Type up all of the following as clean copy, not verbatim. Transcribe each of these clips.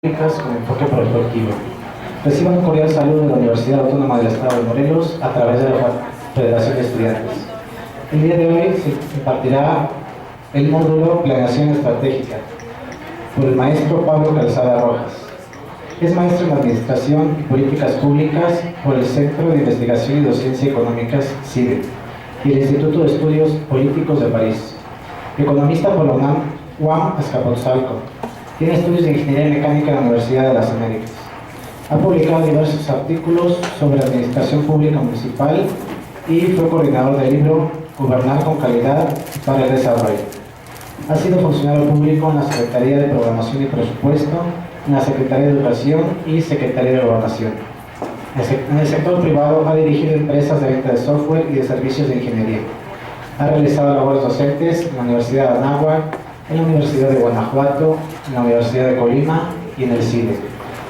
Con enfoque prospectivo. Reciban un cordial saludo de la Universidad Autónoma del Estado de Morelos a través de la Federación de Estudiantes. El día de hoy se impartirá el módulo Planeación Estratégica por el maestro Pablo Calzada Rojas. Es maestro en Administración y Políticas Públicas por el Centro de Investigación y Docencia Económicas CIDE y el Instituto de Estudios Políticos de París. Economista por la UAM Azcapotzalco. Tiene estudios de Ingeniería Mecánica en la Universidad de las Américas. Ha publicado diversos artículos sobre administración pública municipal y fue coordinador del libro Gobernar con Calidad para el Desarrollo. Ha sido funcionario público en la Secretaría de Programación y Presupuesto, en la Secretaría de Educación y Secretaría de Gobernación. En el sector privado ha dirigido empresas de venta de software y de servicios de ingeniería. Ha realizado labores docentes en la Universidad de Anáhuac, en la Universidad de Guanajuato, en la Universidad de Colima y en el CIDE.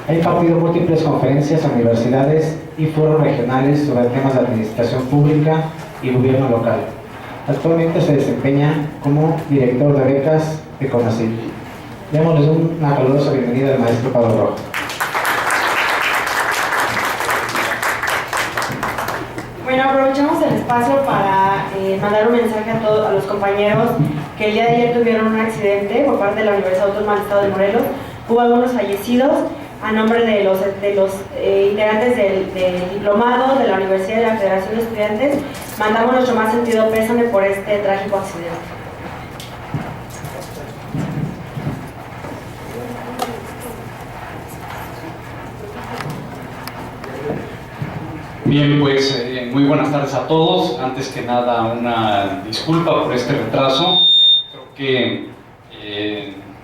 Ha impartido múltiples conferencias en universidades y foros regionales sobre temas de administración pública y gobierno local. Actualmente se desempeña como director de becas de CONACYT. Démosles una calurosa bienvenida al maestro Pablo Rojas. Bueno, aprovechamos el espacio para mandar un mensaje a los compañeros que el día de ayer tuvieron un accidente por parte de la Universidad Autónoma del Estado de Morelos. Hubo algunos fallecidos. A nombre de los integrantes del diplomado de la Universidad de la Federación de Estudiantes, mandamos nuestro más sentido pésame por este trágico accidente. Bien, pues muy buenas tardes a todos. Antes que nada, una disculpa por este retraso. Creo que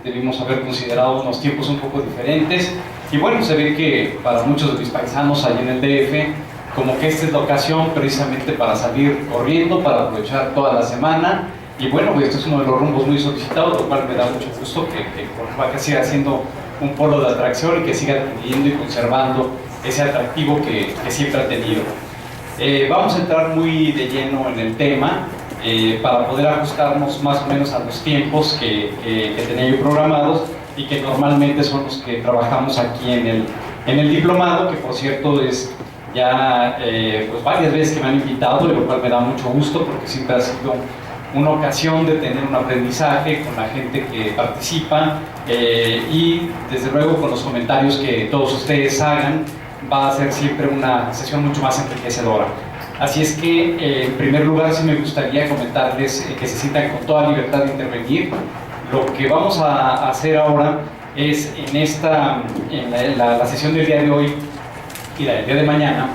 debimos haber considerado unos tiempos un poco diferentes. Y bueno, se ve que para muchos de mis paisanos allí en el DF, como que esta es la ocasión precisamente para salir corriendo, para aprovechar toda la semana. Y bueno, pues este es uno de los rumbos muy solicitados, lo cual me da mucho gusto que Cuernavaca siga siendo un polo de atracción y que siga teniendo y conservando ese atractivo que siempre ha tenido. Vamos a entrar muy de lleno en el tema para poder ajustarnos más o menos a los tiempos que tenía yo programados y que normalmente son los que trabajamos aquí en el diplomado, que por cierto es ya pues varias veces que me han invitado, y lo cual me da mucho gusto porque siempre ha sido una ocasión de tener un aprendizaje con la gente que participa y desde luego con los comentarios que todos ustedes hagan. Va a ser siempre una sesión mucho más enriquecedora. Así es que, en primer lugar, sí me gustaría comentarles que se sientan con toda libertad de intervenir. Lo que vamos a hacer ahora es, en la sesión del día de hoy y la del día de mañana,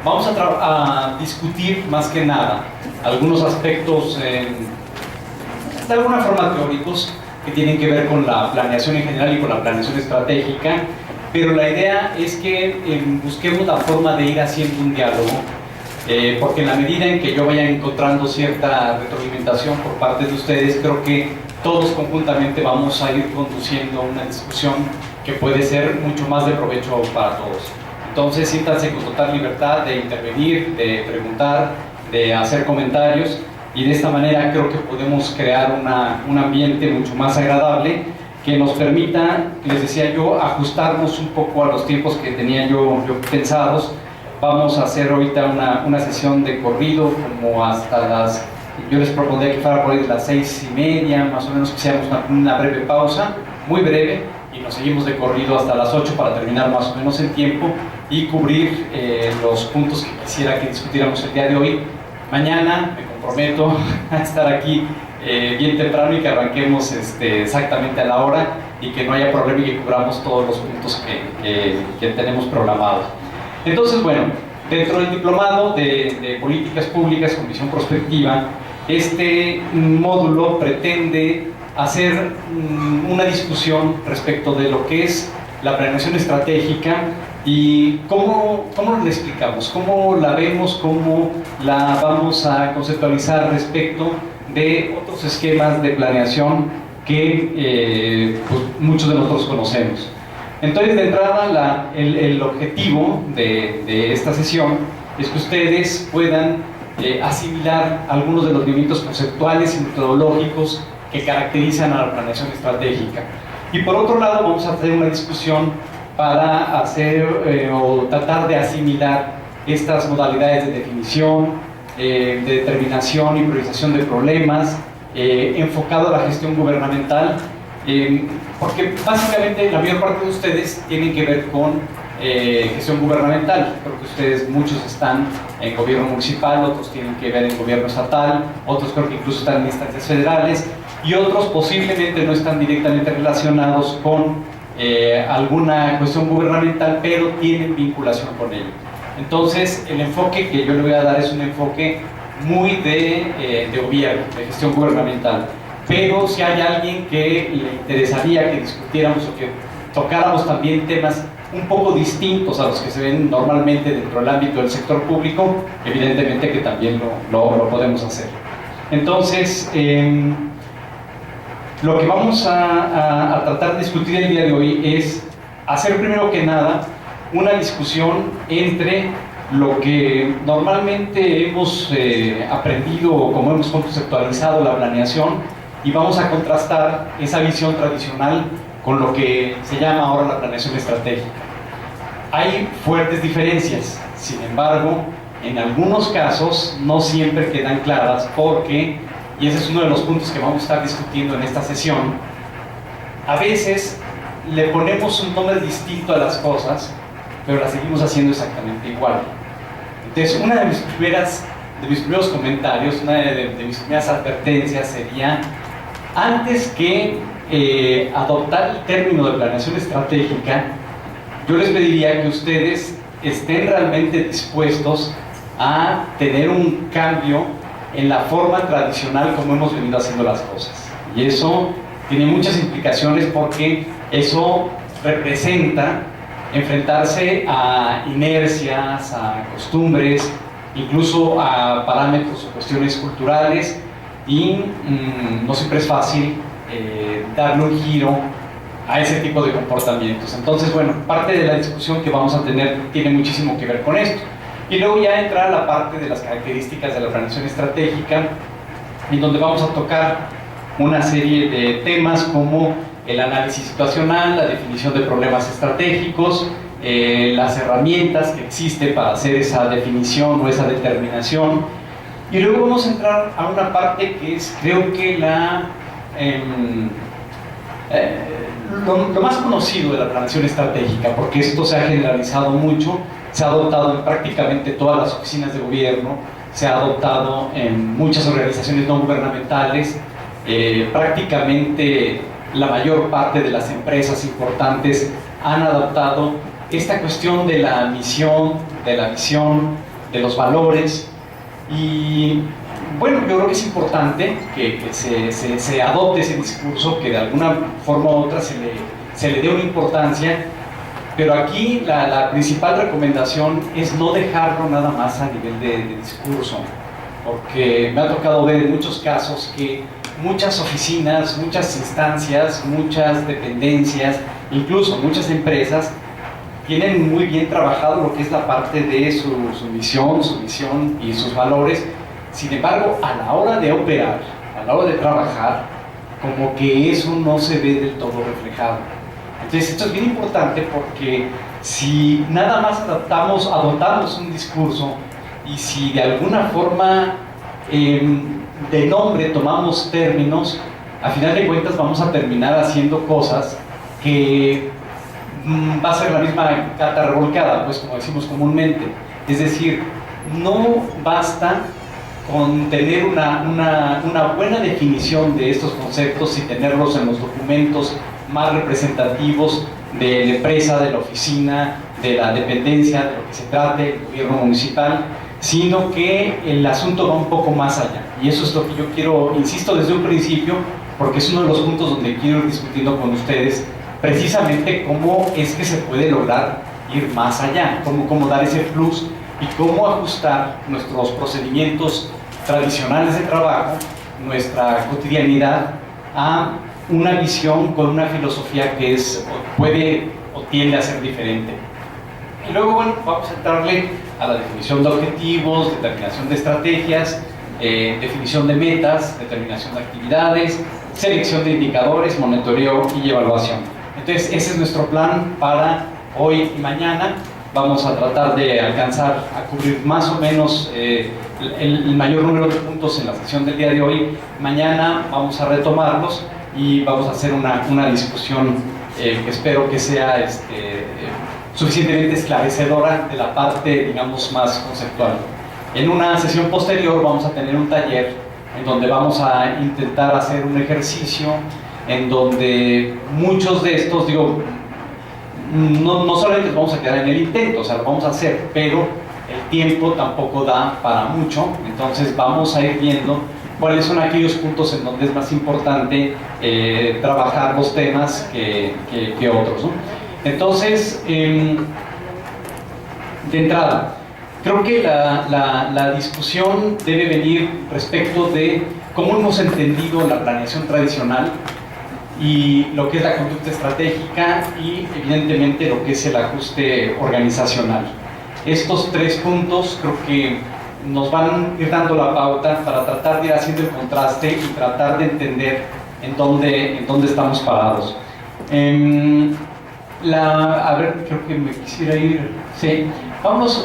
vamos a discutir más que nada algunos aspectos de alguna forma teóricos que tienen que ver con la planeación en general y con la planeación estratégica. Pero la idea es que busquemos la forma de ir haciendo un diálogo, porque en la medida en que yo vaya encontrando cierta retroalimentación por parte de ustedes, creo que todos conjuntamente vamos a ir conduciendo una discusión que puede ser mucho más de provecho para todos. Entonces, siéntanse con total libertad de intervenir, de preguntar, de hacer comentarios, y de esta manera creo que podemos crear un ambiente mucho más agradable que nos permita, les decía yo, ajustarnos un poco a los tiempos que tenía yo pensados. Vamos a hacer ahorita una sesión de corrido como hasta yo les propondría que fuera por ahí de las 6:30, más o menos, que hiciéramos una breve pausa, muy breve, y nos seguimos de corrido hasta las 8 para terminar más o menos en tiempo y cubrir los puntos que quisiera que discutiéramos el día de hoy. Mañana me comprometo a estar aquí bien temprano y que arranquemos exactamente a la hora y que no haya problema y que cubramos todos los puntos que tenemos programados. Entonces, bueno, dentro del diplomado de Políticas Públicas con Visión Prospectiva, este módulo pretende hacer una discusión respecto de lo que es la planeación estratégica y cómo la explicamos, cómo la vemos, cómo la vamos a conceptualizar respecto de otros esquemas de planeación que pues, muchos de nosotros conocemos. Entonces, de entrada, el objetivo de esta sesión es que ustedes puedan asimilar algunos de los movimientos conceptuales y metodológicos que caracterizan a la planeación estratégica. Y por otro lado vamos a hacer una discusión para hacer o tratar de asimilar estas modalidades de definición, de determinación y priorización de problemas, enfocado a la gestión gubernamental, porque básicamente la mayor parte de ustedes tienen que ver con gestión gubernamental. Creo que ustedes, muchos están en gobierno municipal, otros tienen que ver en gobierno estatal, otros creo que incluso están en instancias federales, y otros posiblemente no están directamente relacionados con alguna cuestión gubernamental, pero tienen vinculación con ello. Entonces, el enfoque que yo le voy a dar es un enfoque muy de gobierno, de gestión gubernamental. Pero si hay alguien que le interesaría que discutiéramos o que tocáramos también temas un poco distintos a los que se ven normalmente dentro del ámbito del sector público, evidentemente que también lo podemos hacer. Entonces, lo que vamos a tratar de discutir el día de hoy es hacer primero que nada una discusión entre lo que normalmente hemos aprendido o como hemos conceptualizado la planeación, y vamos a contrastar esa visión tradicional con lo que se llama ahora la planeación estratégica. Hay fuertes diferencias, sin embargo, en algunos casos no siempre quedan claras porque, y ese es uno de los puntos que vamos a estar discutiendo en esta sesión, a veces le ponemos un nombre distinto a las cosas, pero las seguimos haciendo exactamente igual. Entonces, una de mis primeros comentarios, una de mis primeras advertencias sería, antes que adoptar el término de planeación estratégica, yo les pediría que ustedes estén realmente dispuestos a tener un cambio en la forma tradicional como hemos venido haciendo las cosas. Y eso tiene muchas implicaciones porque eso representa enfrentarse a inercias, a costumbres, incluso a parámetros o cuestiones culturales, y no siempre es fácil darle un giro a ese tipo de comportamientos. Entonces, bueno, parte de la discusión que vamos a tener tiene muchísimo que ver con esto. Y luego ya entrar a la parte de las características de la planeación estratégica, en donde vamos a tocar una serie de temas como el análisis situacional, la definición de problemas estratégicos, las herramientas que existen para hacer esa definición o esa determinación. Y luego vamos a entrar a una parte que es, creo que lo más conocido de la planeación estratégica, porque esto se ha generalizado mucho, se ha adoptado en prácticamente todas las oficinas de gobierno, se ha adoptado en muchas organizaciones no gubernamentales, prácticamente la mayor parte de las empresas importantes han adoptado esta cuestión de la misión, de la visión, de los valores. Y bueno, yo creo que es importante que se adopte ese discurso, que de alguna forma u otra se le dé una importancia, pero aquí la principal recomendación es no dejarlo nada más a nivel de discurso, porque me ha tocado ver en muchos casos que muchas oficinas, muchas instancias, muchas dependencias, incluso muchas empresas, tienen muy bien trabajado lo que es la parte de su misión, su visión y sus valores. Sin embargo, a la hora de operar, a la hora de trabajar, como que eso no se ve del todo reflejado. Entonces, esto es bien importante porque si nada más adoptamos un discurso y si de alguna forma de nombre tomamos términos, a final de cuentas vamos a terminar haciendo cosas que va a ser la misma cata revolcada, pues, como decimos comúnmente. Es decir, no basta con tener una buena definición de estos conceptos y tenerlos en los documentos más representativos de la empresa, de la oficina, de la dependencia, de lo que se trate, el gobierno municipal, sino que el asunto va un poco más allá. Y eso es lo que yo quiero, insisto desde un principio, porque es uno de los puntos donde quiero ir discutiendo con ustedes precisamente cómo es que se puede lograr ir más allá, cómo dar ese plus y cómo ajustar nuestros procedimientos tradicionales de trabajo, nuestra cotidianidad, a una visión con una filosofía que puede o tiende a ser diferente. Y luego, bueno, vamos a entrarle a la definición de objetivos, determinación de estrategias, definición de metas, determinación de actividades, selección de indicadores, monitoreo y evaluación. Entonces, ese es nuestro plan para hoy y mañana. Vamos a tratar de alcanzar a cubrir más o menos el mayor número de puntos en la sesión del día de hoy. Mañana vamos a retomarlos y vamos a hacer una discusión que espero que sea suficientemente esclarecedora de la parte, digamos, más conceptual. En una sesión posterior vamos a tener un taller en donde vamos a intentar hacer un ejercicio en donde muchos de estos, digo, no solamente nos vamos a quedar en el intento, o sea, lo vamos a hacer, pero el tiempo tampoco da para mucho, entonces vamos a ir viendo cuáles son aquellos puntos en donde es más importante trabajar los temas que otros, ¿no? Entonces, de entrada, creo que la discusión debe venir respecto de cómo hemos entendido la planeación tradicional y lo que es la conducta estratégica y evidentemente lo que es el ajuste organizacional. Estos tres puntos creo que nos van a ir dando la pauta para tratar de ir haciendo el contraste y tratar de entender en dónde estamos parados. A ver, creo que me quisiera ir. Sí,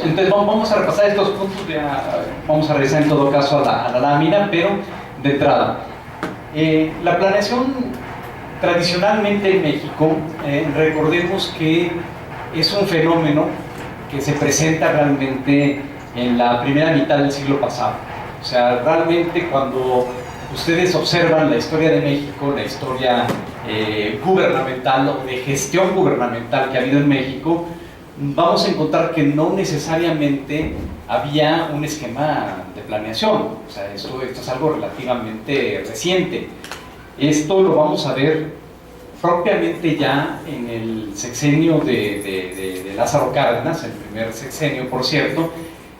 entonces vamos a repasar estos puntos. Vamos a regresar en todo caso a la lámina, pero de entrada, la planeación tradicionalmente en México, recordemos que es un fenómeno que se presenta realmente en la primera mitad del siglo pasado. O sea, realmente cuando ustedes observan la historia de México, la historia gubernamental o de gestión gubernamental que ha habido en México, vamos a encontrar que no necesariamente había un esquema de planeación. O sea, esto es algo relativamente reciente. Esto lo vamos a ver propiamente ya en el sexenio de Lázaro Cárdenas, el primer sexenio, por cierto,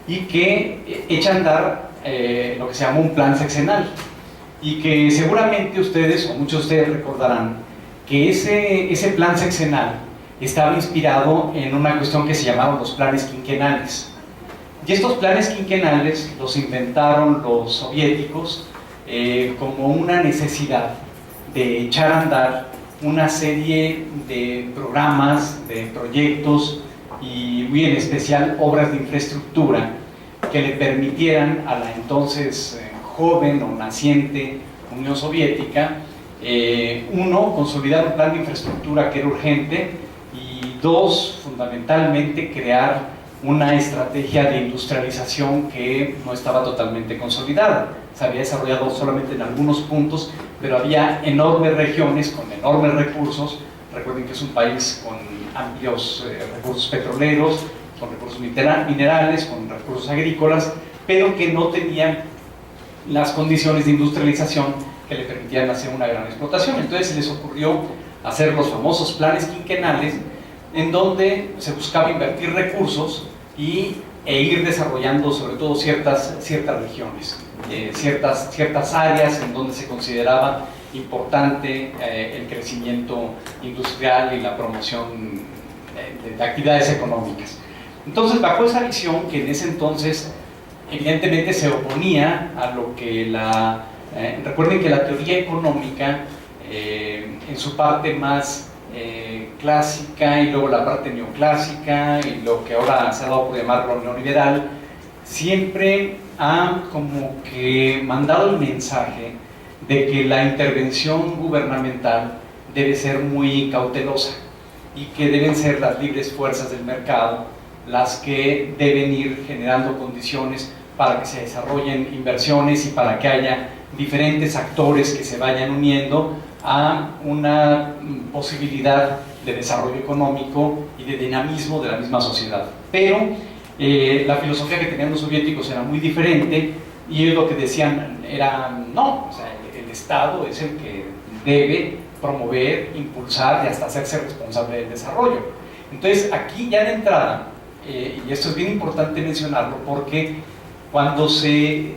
y que echa a andar lo que se llama un plan sexenal. Y que seguramente ustedes, o muchos de ustedes recordarán, que ese plan sexenal estaba inspirado en una cuestión que se llamaban los planes quinquenales. Y estos planes quinquenales los inventaron los soviéticos como una necesidad de echar a andar una serie de programas, de proyectos y muy en especial obras de infraestructura que le permitieran a la entonces joven o naciente Unión Soviética, uno, consolidar un plan de infraestructura que era urgente, y dos, fundamentalmente crear una estrategia de industrialización que no estaba totalmente consolidada. Se había desarrollado solamente en algunos puntos, pero había enormes regiones con enormes recursos. Recuerden que es un país con amplios recursos petroleros, con recursos minerales, con recursos agrícolas, pero que no tenían las condiciones de industrialización que le permitían hacer una gran explotación. Entonces se les ocurrió hacer los famosos planes quinquenales, en donde se buscaba invertir recursos e ir desarrollando sobre todo ciertas regiones, ciertas áreas en donde se consideraba importante el crecimiento industrial y la promoción de actividades económicas. Entonces, bajo esa visión, que en ese entonces evidentemente se oponía a lo que recuerden que la teoría económica, en su parte más clásica y luego la parte neoclásica y lo que ahora se ha dado por llamarlo neoliberal, siempre ha como que mandado el mensaje de que la intervención gubernamental debe ser muy cautelosa y que deben ser las libres fuerzas del mercado las que deben ir generando condiciones para que se desarrollen inversiones y para que haya diferentes actores que se vayan uniendo a una posibilidad de desarrollo económico y de dinamismo de la misma sociedad. Pero la filosofía que tenían los soviéticos era muy diferente, y ellos lo que decían era no, o sea, el Estado es el que debe promover, impulsar y hasta hacerse responsable del desarrollo. Entonces, aquí ya de entrada, y esto es bien importante mencionarlo, porque cuando se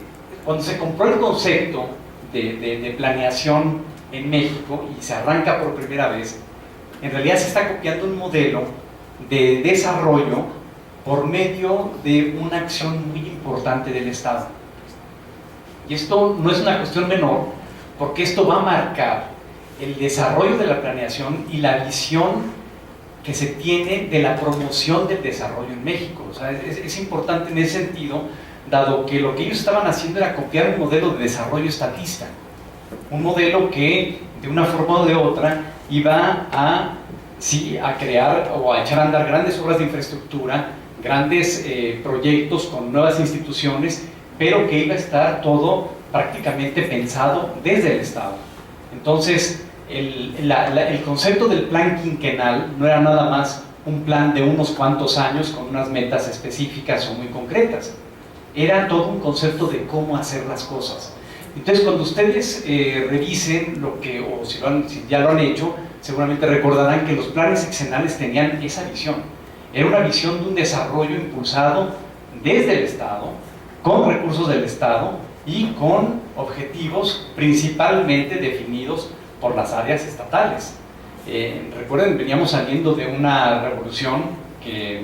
compró el concepto de planeación en México y se arranca por primera vez, en realidad se está copiando un modelo de desarrollo por medio de una acción muy importante del Estado. Y esto no es una cuestión menor, porque esto va a marcar el desarrollo de la planeación y la visión que se tiene de la promoción del desarrollo en México. O sea, es importante en ese sentido, dado que lo que ellos estaban haciendo era copiar un modelo de desarrollo estatista, un modelo que de una forma o de otra iba a, sí, a crear o a echar a andar grandes obras de infraestructura, grandes proyectos con nuevas instituciones, pero que iba a estar todo prácticamente pensado desde el Estado. Entonces, el concepto del plan quinquenal no era nada más un plan de unos cuantos años con unas metas específicas o muy concretas. Era todo un concepto de cómo hacer las cosas. Entonces, cuando ustedes revisen lo que, o si ya lo han hecho, seguramente recordarán que los planes sexenales tenían esa visión. Era una visión de un desarrollo impulsado desde el Estado, con recursos del Estado y con objetivos principalmente definidos por las áreas estatales. Recuerden, veníamos saliendo de una revolución que,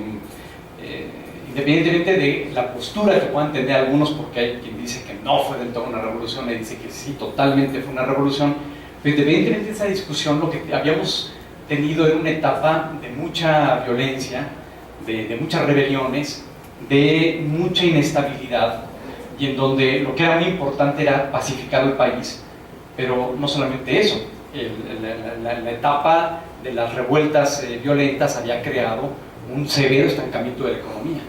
independientemente de la postura que puedan tener algunos, porque hay quien dice que no fue del todo una revolución, y dice que sí, totalmente fue una revolución, pero independientemente de esa discusión, lo que habíamos tenido era una etapa de mucha violencia, de muchas rebeliones, de mucha inestabilidad, y en donde lo que era muy importante era pacificar el país. Pero no solamente eso, la etapa de las revueltas violentas había creado un severo estancamiento de la economía.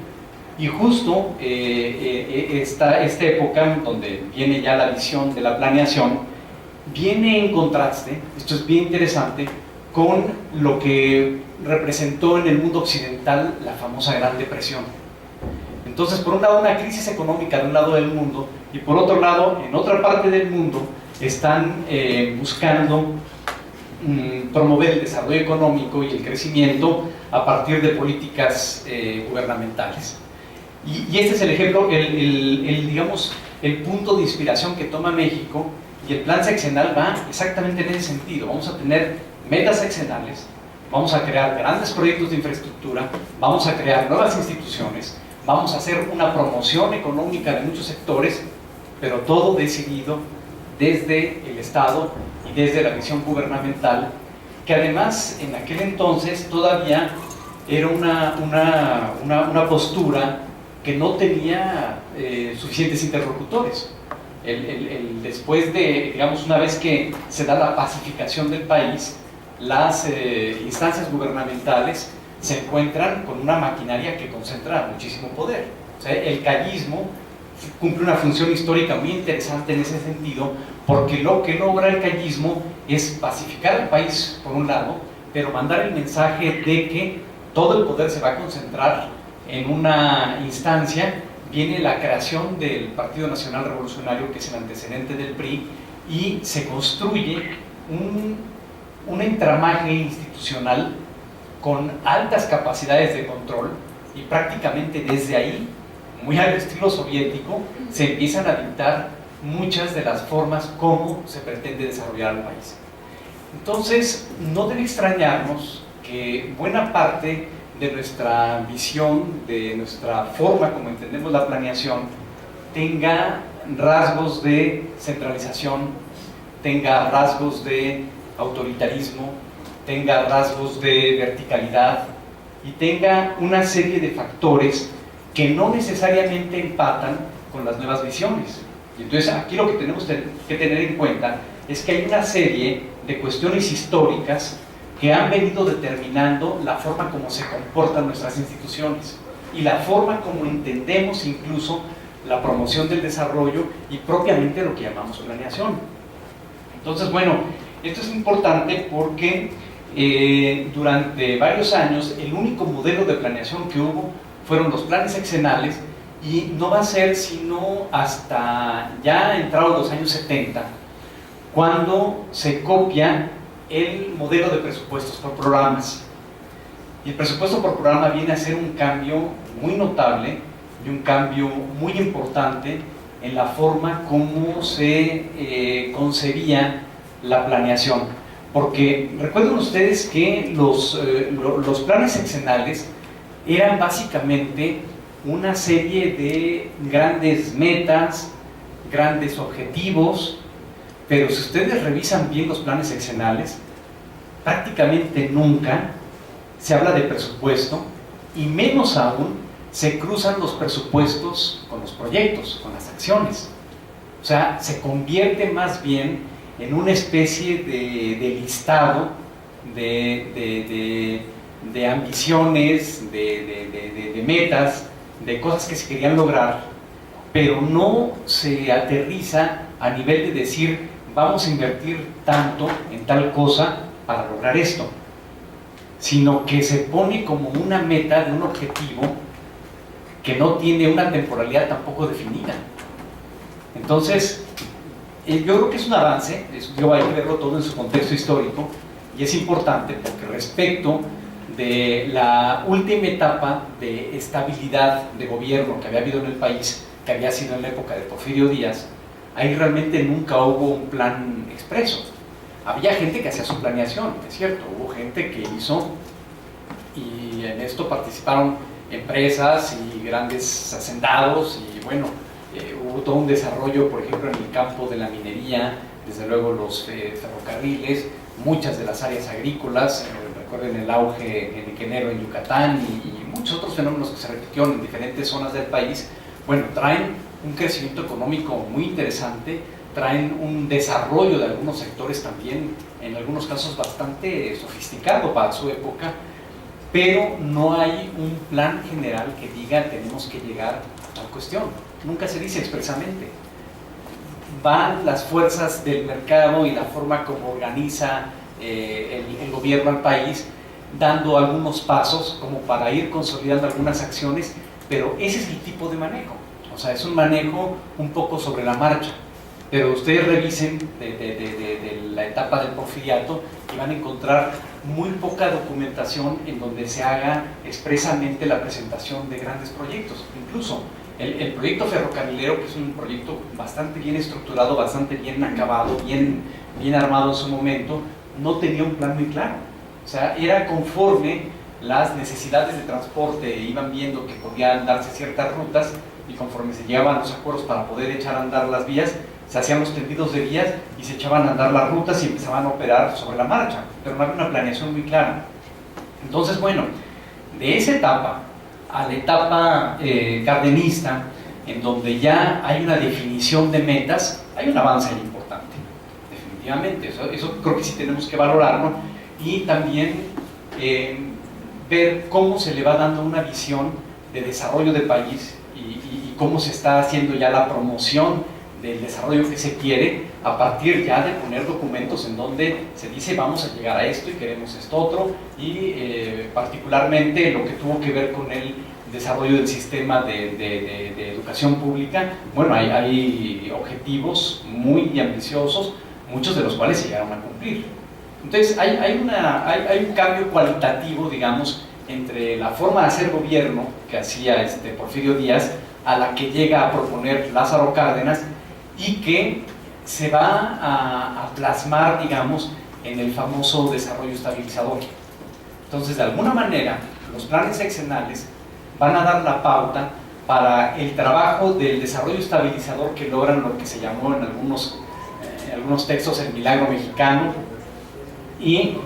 Y justo esta época, donde viene ya la visión de la planeación, viene en contraste, esto es bien interesante, con lo que representó en el mundo occidental la famosa Gran Depresión. Entonces, por un lado, una crisis económica de un lado del mundo, y por otro lado, en otra parte del mundo, están buscando promover el desarrollo económico y el crecimiento a partir de políticas gubernamentales. Y este es el ejemplo, digamos, el punto de inspiración que toma México, y el plan sexenal va exactamente en ese sentido. Vamos a tener metas sexenales, vamos a crear grandes proyectos de infraestructura, vamos a crear nuevas instituciones, vamos a hacer una promoción económica de muchos sectores, pero todo decidido desde el Estado y desde la visión gubernamental, que además en aquel entonces todavía era una postura que no tenía suficientes interlocutores. Después de, digamos, una vez que se da la pacificación del país, las instancias gubernamentales se encuentran con una maquinaria que concentra muchísimo poder. O sea, el callismo cumple una función histórica muy interesante en ese sentido, porque lo que logra el callismo es pacificar el país por un lado, pero mandar el mensaje de que todo el poder se va a concentrar en una instancia. Viene la creación del Partido Nacional Revolucionario, que es el antecedente del PRI, y se construye un entramaje institucional con altas capacidades de control, y prácticamente desde ahí, muy al estilo soviético, se empiezan a dictar muchas de las formas como se pretende desarrollar el país. Entonces, no debe extrañarnos que buena parte de nuestra visión, de nuestra forma como entendemos la planeación, tenga rasgos de centralización, tenga rasgos de autoritarismo, tenga rasgos de verticalidad y tenga una serie de factores que no necesariamente empatan con las nuevas visiones. Y entonces aquí lo que tenemos que tener en cuenta es que hay una serie de cuestiones históricas que han venido determinando la forma como se comportan nuestras instituciones y la forma como entendemos incluso la promoción del desarrollo y propiamente lo que llamamos planeación. Entonces, bueno, esto es importante porque durante varios años el único modelo de planeación que hubo fueron los planes sexenales, y no va a ser sino hasta ya entrados los años 70 cuando se copia el modelo de presupuestos por programas. Y el presupuesto por programa viene a ser un cambio muy notable y un cambio muy importante en la forma como se concebía la planeación. Porque recuerden ustedes que los planes sexenales eran básicamente una serie de grandes metas, grandes objetivos, pero si ustedes revisan bien los planes seccionales, prácticamente nunca se habla de presupuesto y menos aún se cruzan los presupuestos con los proyectos, con las acciones. O sea, se convierte más bien en una especie de listado de ambiciones, de metas, de cosas que se querían lograr, pero no se aterriza a nivel de decir vamos a invertir tanto en tal cosa para lograr esto, sino que se pone como una meta de un objetivo que no tiene una temporalidad tampoco definida. Entonces, yo creo que es un avance, hay que verlo todo en su contexto histórico, y es importante porque respecto de la última etapa de estabilidad de gobierno que había habido en el país, que había sido en la época de Porfirio Díaz, ahí realmente nunca hubo un plan expreso. Había gente que hacía su planeación, es cierto, hubo gente que hizo, y en esto participaron empresas y grandes hacendados, y bueno, hubo todo un desarrollo, por ejemplo, en el campo de la minería, desde luego los ferrocarriles, muchas de las áreas agrícolas, recuerden el auge ingeniero en Yucatán y muchos otros fenómenos que se repitieron en diferentes zonas del país. Bueno, traen un crecimiento económico muy interesante, traen un desarrollo de algunos sectores también, en algunos casos bastante sofisticado para su época, pero no hay un plan general que diga tenemos que llegar a tal cuestión. Nunca se dice expresamente. Van las fuerzas del mercado y la forma como organiza el gobierno al país, dando algunos pasos como para ir consolidando algunas acciones, pero ese es el tipo de manejo. O sea, es un manejo un poco sobre la marcha. Pero ustedes revisen de la etapa del porfiriato y van a encontrar muy poca documentación en donde se haga expresamente la presentación de grandes proyectos. Incluso el proyecto ferrocarrilero, que es un proyecto bastante bien estructurado, bastante bien acabado, bien armado en su momento, no tenía un plan muy claro. O sea, era conforme las necesidades de transporte iban viendo que podían darse ciertas rutas, y conforme se llegaban los acuerdos para poder echar a andar las vías, se hacían los tendidos de vías y se echaban a andar las rutas y empezaban a operar sobre la marcha, pero no había una planeación muy clara. Entonces, bueno, de esa etapa a la etapa cardenista, en donde ya hay una definición de metas, hay un avance importante, definitivamente. Eso creo que sí tenemos que valorarlo, y también ver cómo se le va dando una visión de desarrollo de país y cómo se está haciendo ya la promoción del desarrollo que se quiere, a partir ya de poner documentos en donde se dice vamos a llegar a esto y queremos esto otro, y particularmente lo que tuvo que ver con el desarrollo del sistema de educación pública. Bueno, hay objetivos muy ambiciosos, muchos de los cuales se llegaron a cumplir. Entonces hay un cambio cualitativo, digamos, entre la forma de hacer gobierno que hacía Porfirio Díaz a la que llega a proponer Lázaro Cárdenas, y que se va a plasmar, digamos, en el famoso desarrollo estabilizador. Entonces, de alguna manera, los planes sexenales van a dar la pauta para el trabajo del desarrollo estabilizador, que logran lo que se llamó en algunos textos el milagro mexicano, y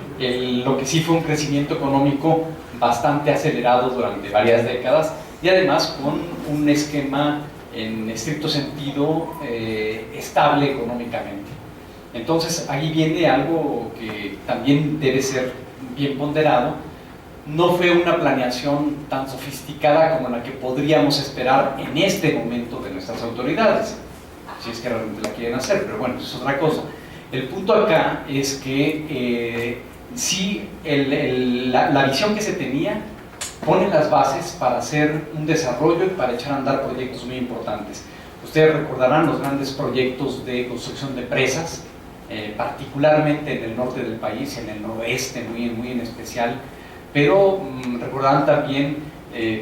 lo que sí fue un crecimiento económico bastante acelerado durante varias décadas, y además con un esquema en estricto sentido estable económicamente. Entonces ahí viene algo que también debe ser bien ponderado. No fue una planeación tan sofisticada como la que podríamos esperar en este momento de nuestras autoridades, si es que realmente la quieren hacer, pero bueno, eso es otra cosa. El punto acá es que sí, la visión que se tenía pone las bases para hacer un desarrollo y para echar a andar proyectos muy importantes. Ustedes recordarán los grandes proyectos de construcción de presas, particularmente en el norte del país, en el noroeste muy en especial, pero recordarán también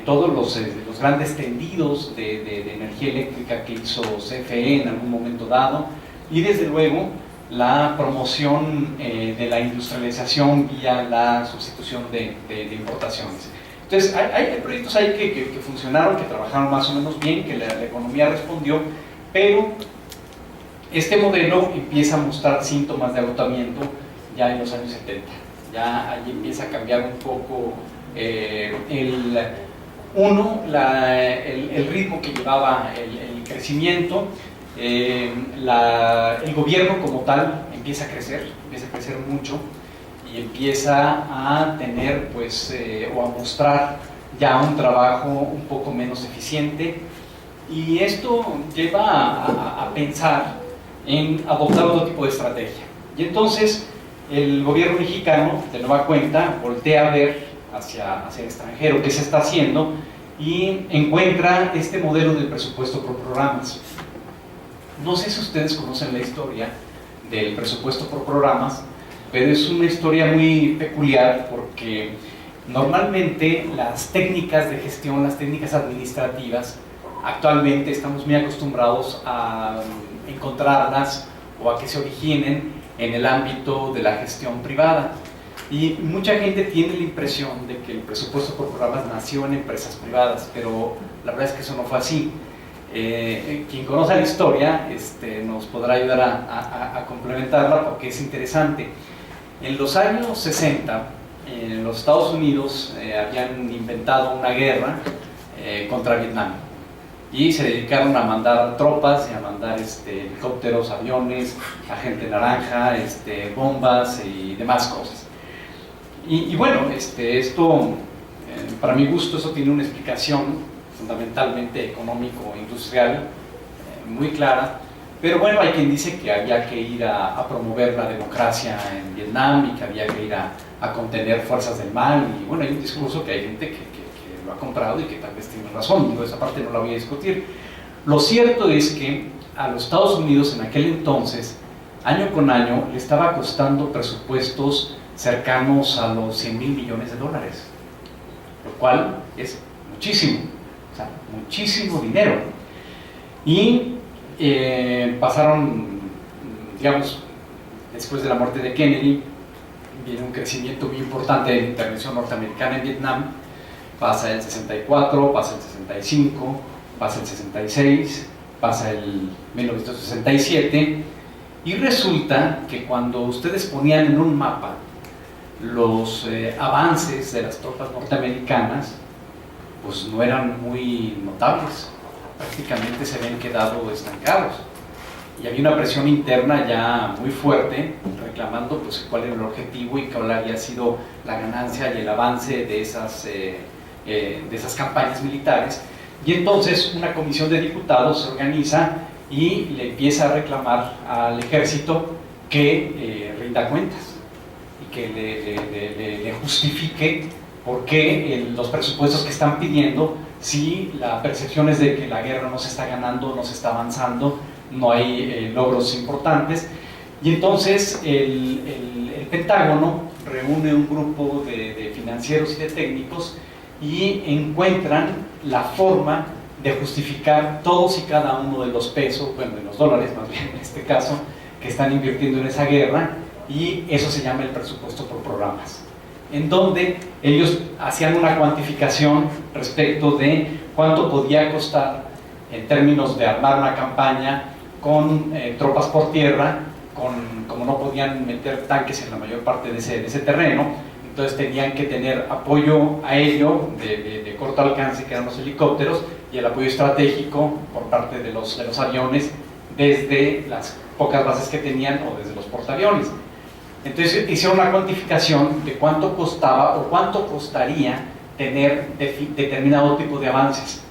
todos los grandes tendidos de energía eléctrica que hizo CFE en algún momento dado, y desde luego la promoción de la industrialización vía la sustitución de importaciones. Entonces hay proyectos ahí que funcionaron, que trabajaron más o menos bien, que la economía respondió, pero este modelo empieza a mostrar síntomas de agotamiento ya en los años 70. Ya allí empieza a cambiar un poco el ritmo que llevaba el crecimiento. El gobierno como tal empieza a crecer mucho y empieza a tener o a mostrar ya un trabajo un poco menos eficiente, y esto lleva a pensar en adoptar otro tipo de estrategia. Y entonces el gobierno mexicano, de nueva cuenta, voltea a ver hacia el extranjero qué se está haciendo y encuentra este modelo del presupuesto por programas. No sé si ustedes conocen la historia del presupuesto por programas, pero es una historia muy peculiar porque normalmente las técnicas de gestión, las técnicas administrativas, actualmente estamos muy acostumbrados a encontrarlas o a que se originen en el ámbito de la gestión privada. Y mucha gente tiene la impresión de que el presupuesto por programas nació en empresas privadas, pero la verdad es que eso no fue así. Quien conoce la historia nos podrá ayudar a complementarla porque es interesante. En los años 60, en los Estados Unidos habían inventado una guerra contra Vietnam y se dedicaron a mandar tropas y a mandar helicópteros, aviones, agente naranja, bombas y demás cosas. Y bueno, esto, para mi gusto, eso tiene una explicación fundamentalmente económico-industrial muy clara, pero bueno, hay quien dice que había que ir a promover la democracia en Vietnam y que había que ir a contener fuerzas del mal, y bueno, hay un discurso que hay gente que lo ha comprado y que tal vez tiene razón, digo, esa parte no la voy a discutir. Lo cierto es que a los Estados Unidos en aquel entonces, año con año, le estaba costando presupuestos cercanos a los 100,000 millones de dólares, lo cual es muchísimo, o sea, muchísimo dinero. Y pasaron, digamos, después de la muerte de Kennedy, viene un crecimiento muy importante de la intervención norteamericana en Vietnam. Pasa el 64, pasa el 65, pasa el 66, pasa el 1967, y resulta que cuando ustedes ponían en un mapa los avances de las tropas norteamericanas, pues no eran muy notables, prácticamente se habían quedado estancados, y había una presión interna ya muy fuerte reclamando pues cuál era el objetivo y cuál había sido la ganancia y el avance de esas campañas militares. Y entonces una comisión de diputados se organiza y le empieza a reclamar al ejército que rinda cuentas y que le justifique por qué los presupuestos que están pidiendo, si la percepción es de que la guerra no se está ganando, no se está avanzando, no hay logros importantes. Y entonces el Pentágono reúne un grupo de financieros y de técnicos y encuentran la forma de justificar todos y cada uno de los pesos, bueno, de los dólares más bien en este caso, que están invirtiendo en esa guerra, y eso se llama el presupuesto por programas, en donde ellos hacían una cuantificación respecto de cuánto podía costar en términos de armar una campaña con tropas por tierra, como no podían meter tanques en la mayor parte de ese terreno, entonces tenían que tener apoyo aéreo de corto alcance, que eran los helicópteros, y el apoyo estratégico por parte de los aviones desde las pocas bases que tenían o desde los portaaviones. Entonces hicieron una cuantificación de cuánto costaba o cuánto costaría tener determinado tipo de avances.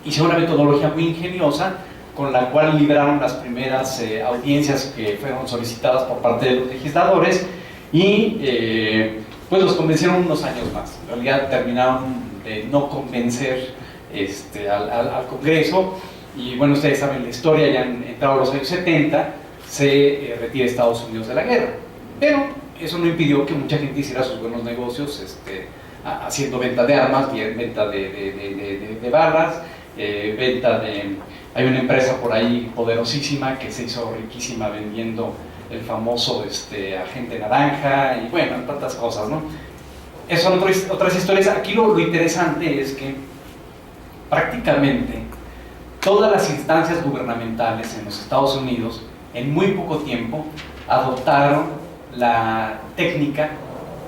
Hicieron una metodología muy ingeniosa con la cual libraron las primeras audiencias que fueron solicitadas por parte de los legisladores y pues los convencieron unos años más. En realidad terminaron de no convencer al Congreso, y bueno, ustedes saben la historia, ya han entrado los años 70, se retira Estados Unidos de la guerra, pero eso no impidió que mucha gente hiciera sus buenos negocios haciendo venta de armas, venta de balas, hay una empresa por ahí poderosísima que se hizo riquísima vendiendo el famoso agente naranja, y bueno, tantas cosas, ¿no? Esas son otras historias. Aquí lo interesante es que prácticamente todas las instancias gubernamentales en los Estados Unidos en muy poco tiempo adoptaron la técnica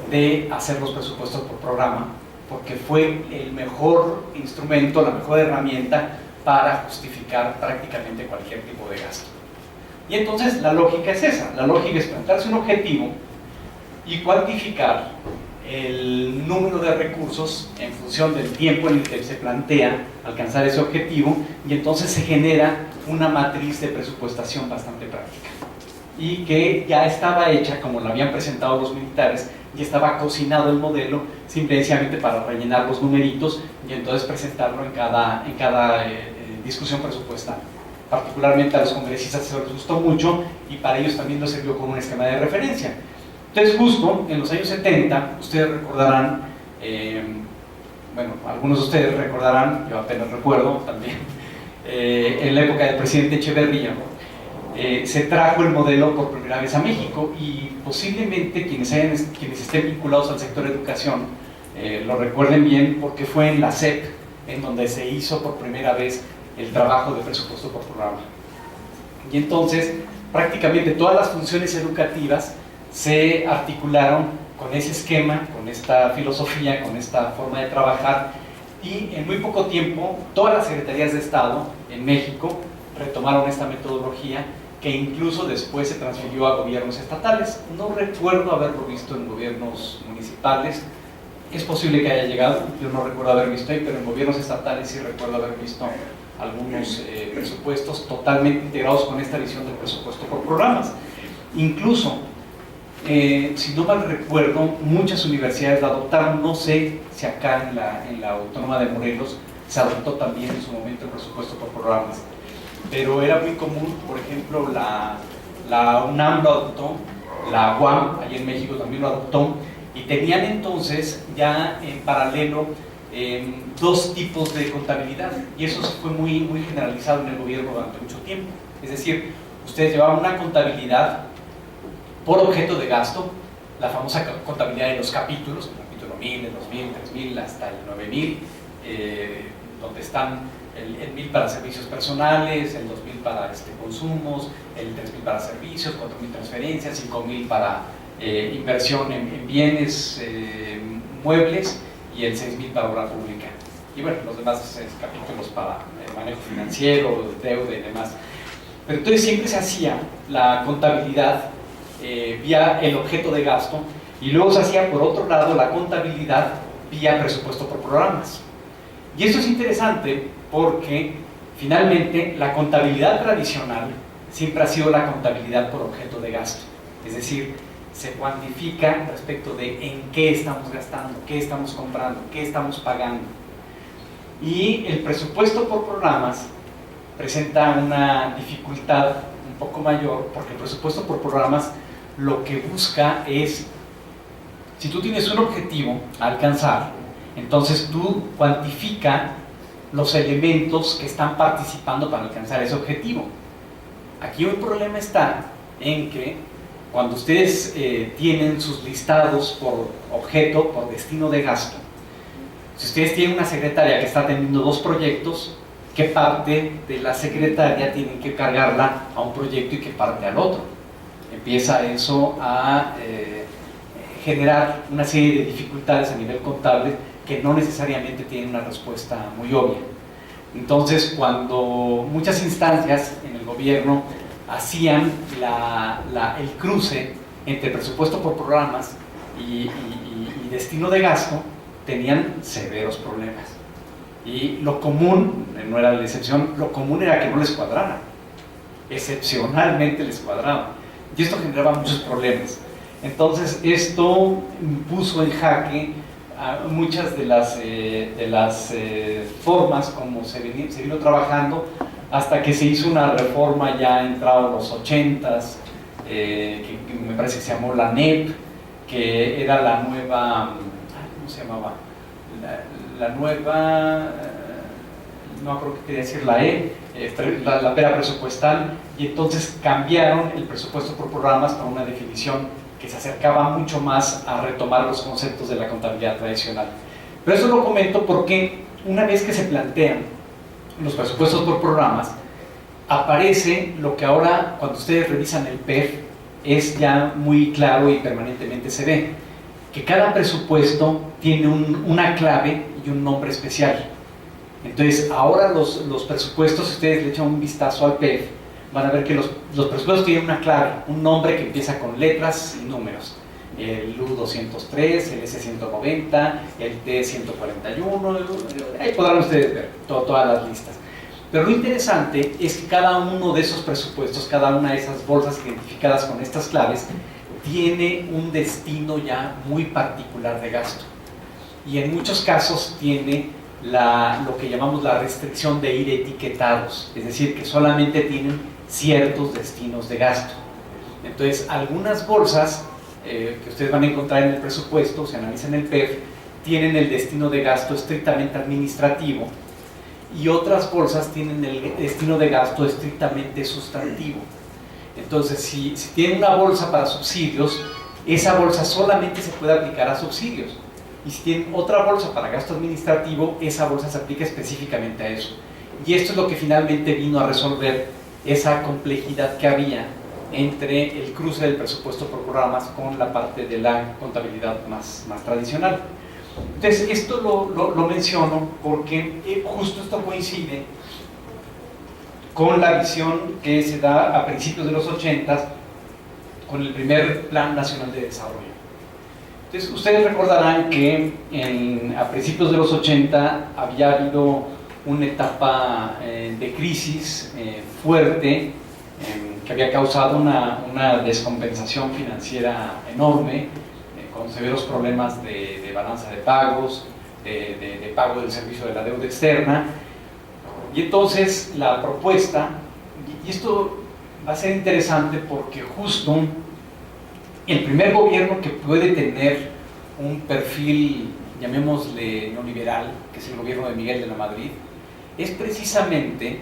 de hacer los presupuestos por programa, porque fue el mejor instrumento, la mejor herramienta para justificar prácticamente cualquier tipo de gasto. Y entonces la lógica es esa, la lógica es plantearse un objetivo y cuantificar el número de recursos en función del tiempo en el que se plantea alcanzar ese objetivo, y entonces se genera una matriz de presupuestación bastante práctica y que ya estaba hecha como la habían presentado los militares, y estaba cocinado el modelo simplemente para rellenar los numeritos y entonces presentarlo en cada discusión presupuestal. Particularmente a los congresistas se les gustó mucho y para ellos también nos sirvió como un esquema de referencia. Entonces, justo en los años 70, ustedes recordarán, bueno, algunos de ustedes recordarán, yo apenas recuerdo también, en la época del presidente Echeverría, se trajo el modelo por primera vez a México, y posiblemente quienes estén vinculados al sector educación lo recuerden bien, porque fue en la SEP en donde se hizo por primera vez el trabajo de presupuesto por programa. Y entonces prácticamente todas las funciones educativas se articularon con ese esquema, con esta filosofía, con esta forma de trabajar, y en muy poco tiempo todas las secretarías de Estado en México retomaron esta metodología, que incluso después se transfirió a gobiernos estatales. No recuerdo haberlo visto en gobiernos municipales, es posible que haya llegado, yo no recuerdo haber visto ahí, pero en gobiernos estatales sí recuerdo haber visto algunos presupuestos totalmente integrados con esta visión del presupuesto por programas. Incluso, si no mal recuerdo, muchas universidades la adoptaron. No sé si acá en la Autónoma de Morelos se adoptó también en su momento el presupuesto por programas, pero era muy común. Por ejemplo, la UNAM lo adoptó, la UAM, allí en México también lo adoptó, y tenían entonces ya en paralelo dos tipos de contabilidad, y eso fue muy generalizado en el gobierno durante mucho tiempo. Es decir, ustedes llevaban una contabilidad por objeto de gasto, la famosa contabilidad de los capítulos, el capítulo 1000, el 2000, 3000 hasta el 9000, donde están el 1000 para servicios personales, el 2000 para consumos, el 3000 para servicios, 4000 transferencias, 5000 para inversión en bienes muebles, y el 6000 para obra pública. Y bueno, los demás capítulos para manejo financiero, deuda y demás. Pero entonces siempre se hacía la contabilidad vía el objeto de gasto, y luego se hacía por otro lado la contabilidad vía presupuesto por programas. Y esto es interesante porque finalmente la contabilidad tradicional siempre ha sido la contabilidad por objeto de gasto, es decir, se cuantifica respecto de en qué estamos gastando, qué estamos comprando, qué estamos pagando. Y el presupuesto por programas presenta una dificultad un poco mayor, porque el presupuesto por programas lo que busca es, si tú tienes un objetivo a alcanzar, entonces tú cuantifica los elementos que están participando para alcanzar ese objetivo. Aquí un problema está en que cuando ustedes tienen sus listados por objeto, por destino de gasto, si ustedes tienen una secretaria que está atendiendo dos proyectos, ¿qué parte de la secretaria tienen que cargarla a un proyecto y qué parte al otro? Empieza eso a generar una serie de dificultades a nivel contable que no necesariamente tienen una respuesta muy obvia. Entonces, cuando muchas instancias en el gobierno hacían el cruce entre presupuesto por programas y destino de gasto, tenían severos problemas. Y lo común, no era la excepción, lo común era que no les cuadrara. Excepcionalmente les cuadraba. Y esto generaba muchos problemas. Entonces, esto puso en jaque a muchas de las formas como se vino trabajando, hasta que se hizo una reforma ya entrado los 80s, que me parece que se llamó la NEP, que era la nueva, ¿cómo se llamaba? La nueva, no creo que quería decir la la pera presupuestal, y entonces cambiaron el presupuesto por programas para una definición que se acercaba mucho más a retomar los conceptos de la contabilidad tradicional. Pero eso lo comento porque una vez que se plantean los presupuestos por programas, aparece lo que ahora, cuando ustedes revisan el PEF, es ya muy claro y permanentemente se ve, que cada presupuesto tiene una clave y un nombre especial. Entonces, ahora los presupuestos, si ustedes le echan un vistazo al PEF, van a ver que los presupuestos tienen una clave, un nombre que empieza con letras y números. El U203, el S190, el T141, ahí podrán ustedes ver todas las listas. Pero lo interesante es que cada uno de esos presupuestos, cada una de esas bolsas identificadas con estas claves, tiene un destino ya muy particular de gasto. Y en muchos casos tiene lo que llamamos la restricción de ir etiquetados, es decir, que solamente tienen ciertos destinos de gasto. Entonces, algunas bolsas que ustedes van a encontrar en el presupuesto, si analizan el PEF, tienen el destino de gasto estrictamente administrativo, y otras bolsas tienen el destino de gasto estrictamente sustantivo. Entonces, si tienen una bolsa para subsidios, esa bolsa solamente se puede aplicar a subsidios. Y si tienen otra bolsa para gasto administrativo, esa bolsa se aplica específicamente a eso. Y esto es lo que finalmente vino a resolver esa complejidad que había entre el cruce del presupuesto por programas con la parte de la contabilidad más tradicional. Entonces, esto lo menciono porque justo esto coincide con la visión que se da a principios de los 80 con el primer Plan Nacional de Desarrollo. Entonces, ustedes recordarán que a principios de los 80 había habido una etapa de crisis fuerte que había causado una descompensación financiera enorme, con severos problemas de balanza de pagos, de pago del servicio de la deuda externa. Y entonces la propuesta, y esto va a ser interesante porque justo el primer gobierno que puede tener un perfil, llamémosle neoliberal, que es el gobierno de Miguel de la Madrid, es precisamente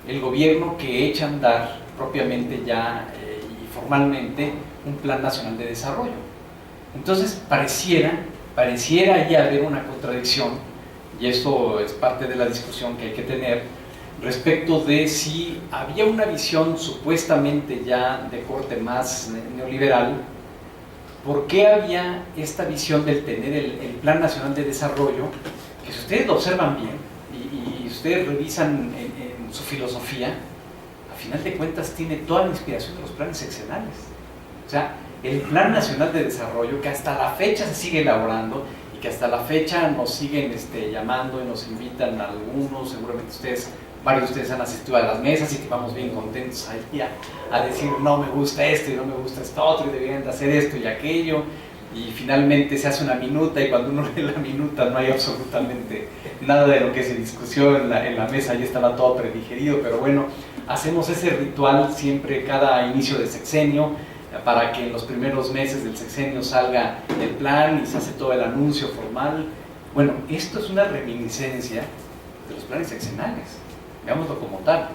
el gobierno que echa a andar propiamente ya y formalmente un Plan Nacional de Desarrollo. Entonces pareciera ahí haber una contradicción, y esto es parte de la discusión que hay que tener respecto de si había una visión supuestamente ya de corte más neoliberal. ¿Por qué había esta visión del tener el Plan Nacional de Desarrollo, que si ustedes lo observan bien y ustedes revisan en su filosofía, a final de cuentas tiene toda la inspiración de los planes seccionales? O sea, el Plan Nacional de Desarrollo, que hasta la fecha se sigue elaborando y que hasta la fecha nos siguen llamando y nos invitan a algunos, seguramente varios de ustedes han asistido a las mesas y que vamos bien contentos ahí a decir no me gusta esto y no me gusta esto otro y deberían de hacer esto y aquello, y finalmente se hace una minuta y cuando uno lee la minuta no hay absolutamente nada de lo que se discutió en la mesa, ya estaba todo predigerido, pero bueno, hacemos ese ritual siempre cada inicio de sexenio para que en los primeros meses del sexenio salga el plan y se hace todo el anuncio formal. Bueno, esto es una reminiscencia de los planes sexenales, veámoslo como tal.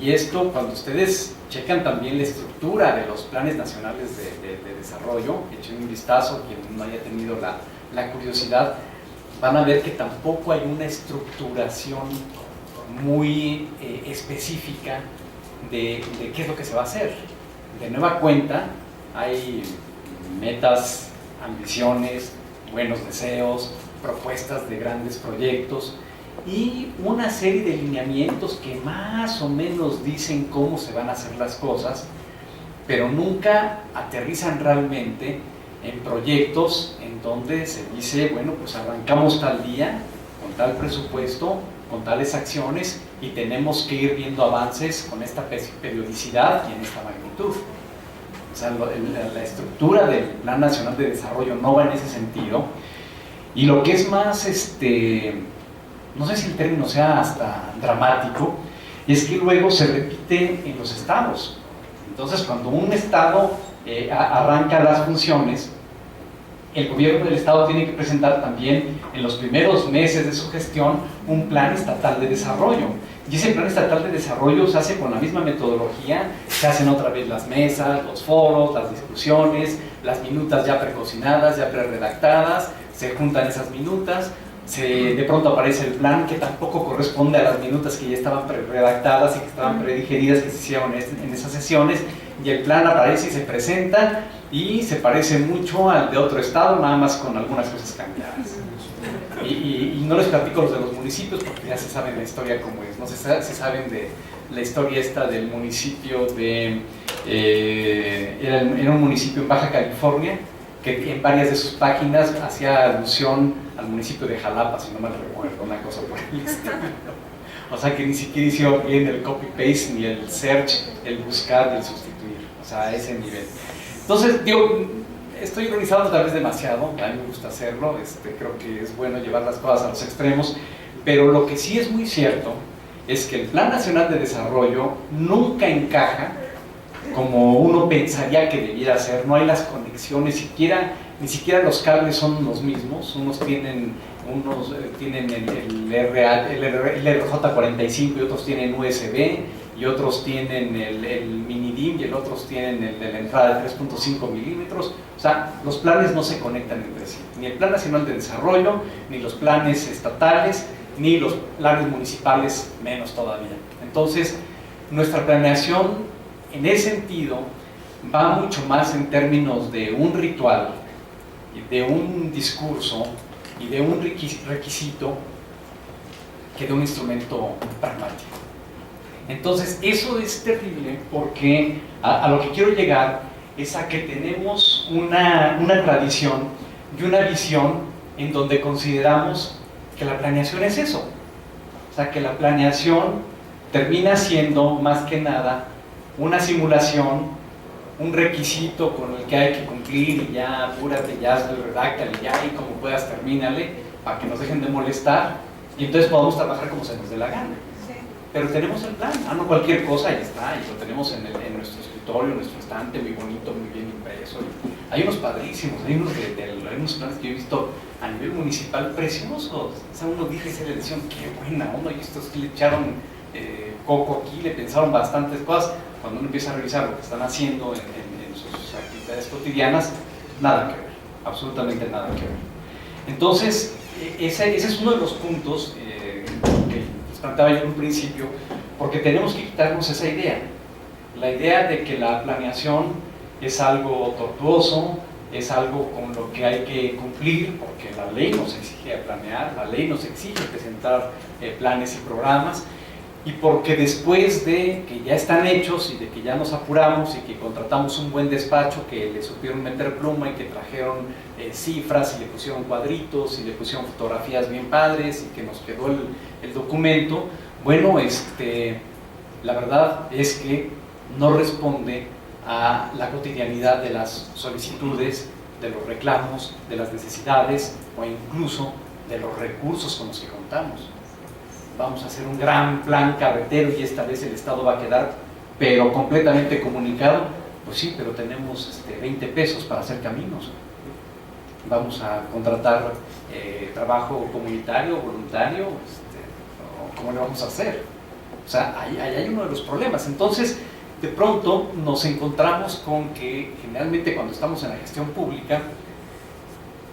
Y esto, cuando ustedes checan también la estructura de los planes nacionales de desarrollo, echen un vistazo, quien no haya tenido la curiosidad, van a ver que tampoco hay una estructuración muy específica de qué es lo que se va a hacer. De nueva cuenta, hay metas, ambiciones, buenos deseos, propuestas de grandes proyectos y una serie de lineamientos que más o menos dicen cómo se van a hacer las cosas, pero nunca aterrizan realmente en proyectos en donde se dice, bueno, pues arrancamos tal día, con tal presupuesto, con tales acciones, y tenemos que ir viendo avances con esta periodicidad y en esta magnitud. O sea, la estructura del Plan Nacional de Desarrollo no va en ese sentido, y lo que es más, no sé si el término sea hasta dramático, es que luego se repite en los estados. Entonces, cuando un estado arranca las funciones, el gobierno del estado tiene que presentar también en los primeros meses de su gestión un plan estatal de desarrollo, y ese plan estatal de desarrollo se hace con la misma metodología, se hacen otra vez las mesas, los foros, las discusiones, las minutas ya precocinadas, ya preredactadas, se juntan esas minutas, de pronto aparece el plan que tampoco corresponde a las minutas que ya estaban redactadas y que estaban predigeridas que se hicieron en esas sesiones, y el plan aparece y se presenta y se parece mucho al de otro estado, nada más con algunas cosas cambiadas. Y no les platico los de los municipios porque ya se saben la historia como es, no se saben de la historia esta del municipio de... era un municipio en Baja California que en varias de sus páginas hacía alusión al municipio de Jalapa, si no mal recuerdo, una cosa por el estilo. O sea que ni siquiera hicieron bien el copy-paste, ni el search, el buscar, el sustituir, o sea, a ese nivel. Entonces, digo, estoy ironizando tal vez demasiado, a mí me gusta hacerlo, creo que es bueno llevar las cosas a los extremos, pero lo que sí es muy cierto es que el Plan Nacional de Desarrollo nunca encaja como uno pensaría que debiera ser, no hay las conexiones, ni siquiera los cables son los mismos, unos tienen el RJ45 y otros tienen USB, y otros tienen el mini DIMM y el otros tienen el de la entrada de 3.5 milímetros, o sea, los planes no se conectan entre sí, ni el Plan Nacional de Desarrollo, ni los planes estatales, ni los planes municipales, menos todavía. Entonces, nuestra planeación en ese sentido va mucho más en términos de un ritual, de un discurso y de un requisito que de un instrumento pragmático. Entonces eso es terrible porque a lo que quiero llegar es a que tenemos una tradición y una visión en donde consideramos que la planeación es eso, o sea que la planeación termina siendo más que nada una simulación, un requisito con el que hay que cumplir y ya apúrate, ya hazlo, redáctale ya y como puedas termínale para que nos dejen de molestar y entonces podamos trabajar como se nos dé la gana. Sí. Pero tenemos el plan, no cualquier cosa, ahí está, y lo tenemos en nuestro escritorio, en nuestro estante, muy bonito, muy bien impreso. Y hay unos padrísimos, hay unos planes que yo he visto a nivel municipal preciosos. O sea, uno dice esa elección, qué buena onda, y estos que le echaron coco aquí, le pensaron bastantes cosas. Cuando uno empieza a revisar lo que están haciendo en sus actividades cotidianas, nada que ver, absolutamente nada que ver. Entonces, ese es uno de los puntos que les planteaba yo en un principio, porque tenemos que quitarnos esa idea, la idea de que la planeación es algo tortuoso, es algo con lo que hay que cumplir, porque la ley nos exige planear, la ley nos exige presentar planes y programas, y porque después de que ya están hechos y de que ya nos apuramos y que contratamos un buen despacho que le supieron meter pluma y que trajeron cifras y le pusieron cuadritos y le pusieron fotografías bien padres y que nos quedó el documento, bueno, la verdad es que no responde a la cotidianidad de las solicitudes, de los reclamos, de las necesidades o incluso de los recursos con los que contamos. Vamos a hacer un gran plan carretero y esta vez el Estado va a quedar pero completamente comunicado. Pues sí, pero tenemos 20 pesos para hacer caminos. Vamos a contratar trabajo comunitario, voluntario, ¿cómo le vamos a hacer? O sea, ahí hay uno de los problemas. Entonces, de pronto nos encontramos con que generalmente cuando estamos en la gestión pública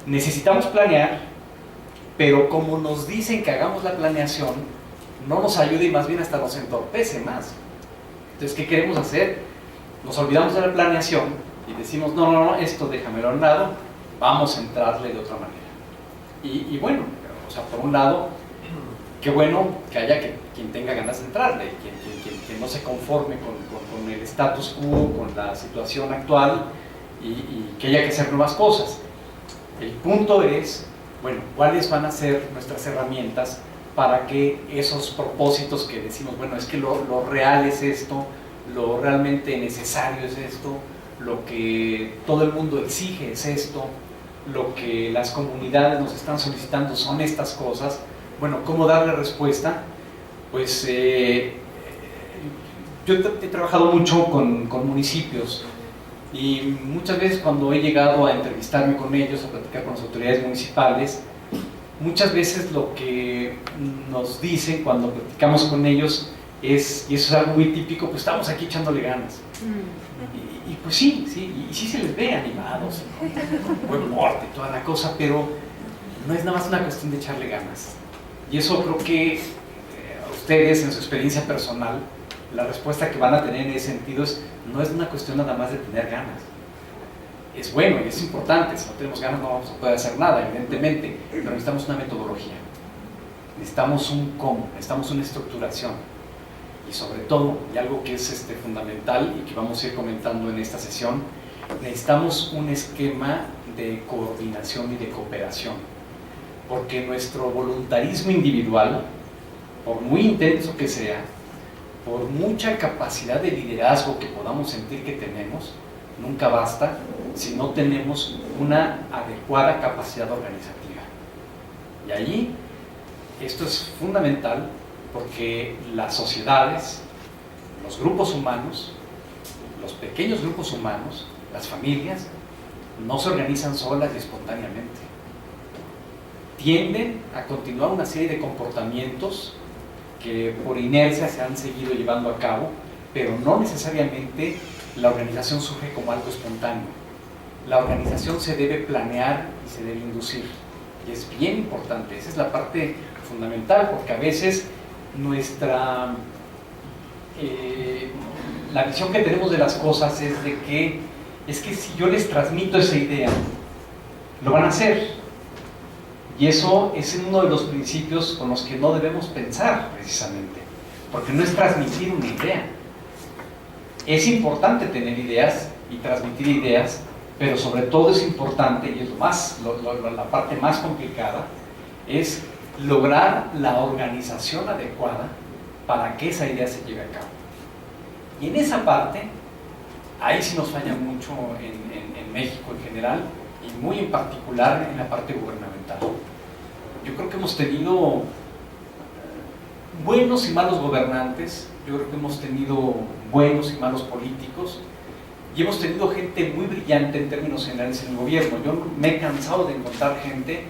necesitamos planear, pero como nos dicen que hagamos la planeación, no nos ayuda y más bien hasta nos entorpece más. Entonces, ¿qué queremos hacer? Nos olvidamos de la planeación y decimos, no, esto déjamelo a un lado, vamos a entrarle de otra manera. Y bueno, o sea, por un lado, qué bueno que haya quien tenga ganas de entrarle, quien no se conforme con el status quo, con la situación actual y que haya que hacer nuevas cosas. El punto es, bueno, ¿cuáles van a ser nuestras herramientas para que esos propósitos que decimos, bueno, es que lo real es esto, lo realmente necesario es esto, lo que todo el mundo exige es esto, lo que las comunidades nos están solicitando son estas cosas? Bueno, ¿cómo darle respuesta? Pues yo he trabajado mucho con municipios y muchas veces cuando he llegado a entrevistarme con ellos, a platicar con las autoridades municipales, muchas veces lo que nos dicen cuando platicamos con ellos es, y eso es algo muy típico, pues estamos aquí echándole ganas. Y pues sí se les ve animados, con buen porte y toda la cosa, pero no es nada más una cuestión de echarle ganas. Y eso creo que ustedes, en su experiencia personal, la respuesta que van a tener en ese sentido no es una cuestión nada más de tener ganas. Es bueno y es importante, si no tenemos ganas no vamos a poder hacer nada, evidentemente, pero necesitamos una metodología, necesitamos un cómo, necesitamos una estructuración. Y sobre todo, y algo que es fundamental y que vamos a ir comentando en esta sesión, necesitamos un esquema de coordinación y de cooperación, porque nuestro voluntarismo individual, por muy intenso que sea, por mucha capacidad de liderazgo que podamos sentir que tenemos, nunca basta si no tenemos una adecuada capacidad organizativa. Y allí, esto es fundamental porque las sociedades, los grupos humanos, los pequeños grupos humanos, las familias, no se organizan solas y espontáneamente. Tienden a continuar una serie de comportamientos que por inercia se han seguido llevando a cabo, pero no necesariamente la organización surge como algo espontáneo. La organización se debe planear y se debe inducir. Y es bien importante, esa es la parte fundamental, porque a veces la visión que tenemos de las cosas es que si yo les transmito esa idea, lo van a hacer. Y eso es uno de los principios con los que no debemos pensar, precisamente, porque no es transmitir una idea. Es importante tener ideas y transmitir ideas, pero sobre todo es importante, y es la parte más complicada, es lograr la organización adecuada para que esa idea se lleve a cabo. Y en esa parte, ahí sí nos falla mucho en México en general, y muy en particular en la parte gubernamental. Yo creo que hemos tenido buenos y malos gobernantes, yo creo que hemos tenido buenos y malos políticos, y hemos tenido gente muy brillante en términos generales en el gobierno. Yo me he cansado de encontrar gente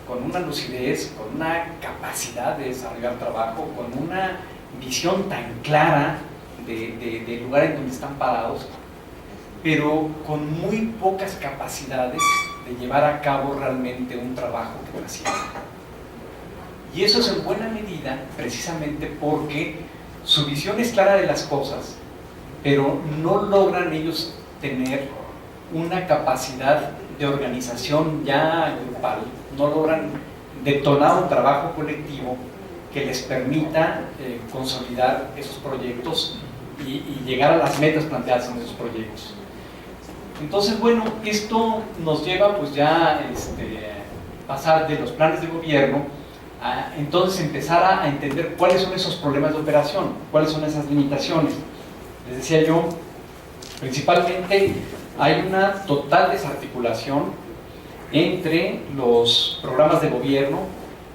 con una lucidez, con una capacidad de desarrollar trabajo, con una visión tan clara del lugar en donde están parados, pero con muy pocas capacidades de llevar a cabo realmente un trabajo que trascienda. Y eso es en buena medida precisamente porque su visión es clara de las cosas, pero no logran ellos tener una capacidad de organización ya grupal, no logran detonar un trabajo colectivo que les permita consolidar esos proyectos y llegar a las metas planteadas en esos proyectos. Entonces, bueno, esto nos lleva pues ya pasar de los planes de gobierno a entonces empezar a entender cuáles son esos problemas de operación, cuáles son esas limitaciones. Les decía yo, principalmente hay una total desarticulación entre los programas de gobierno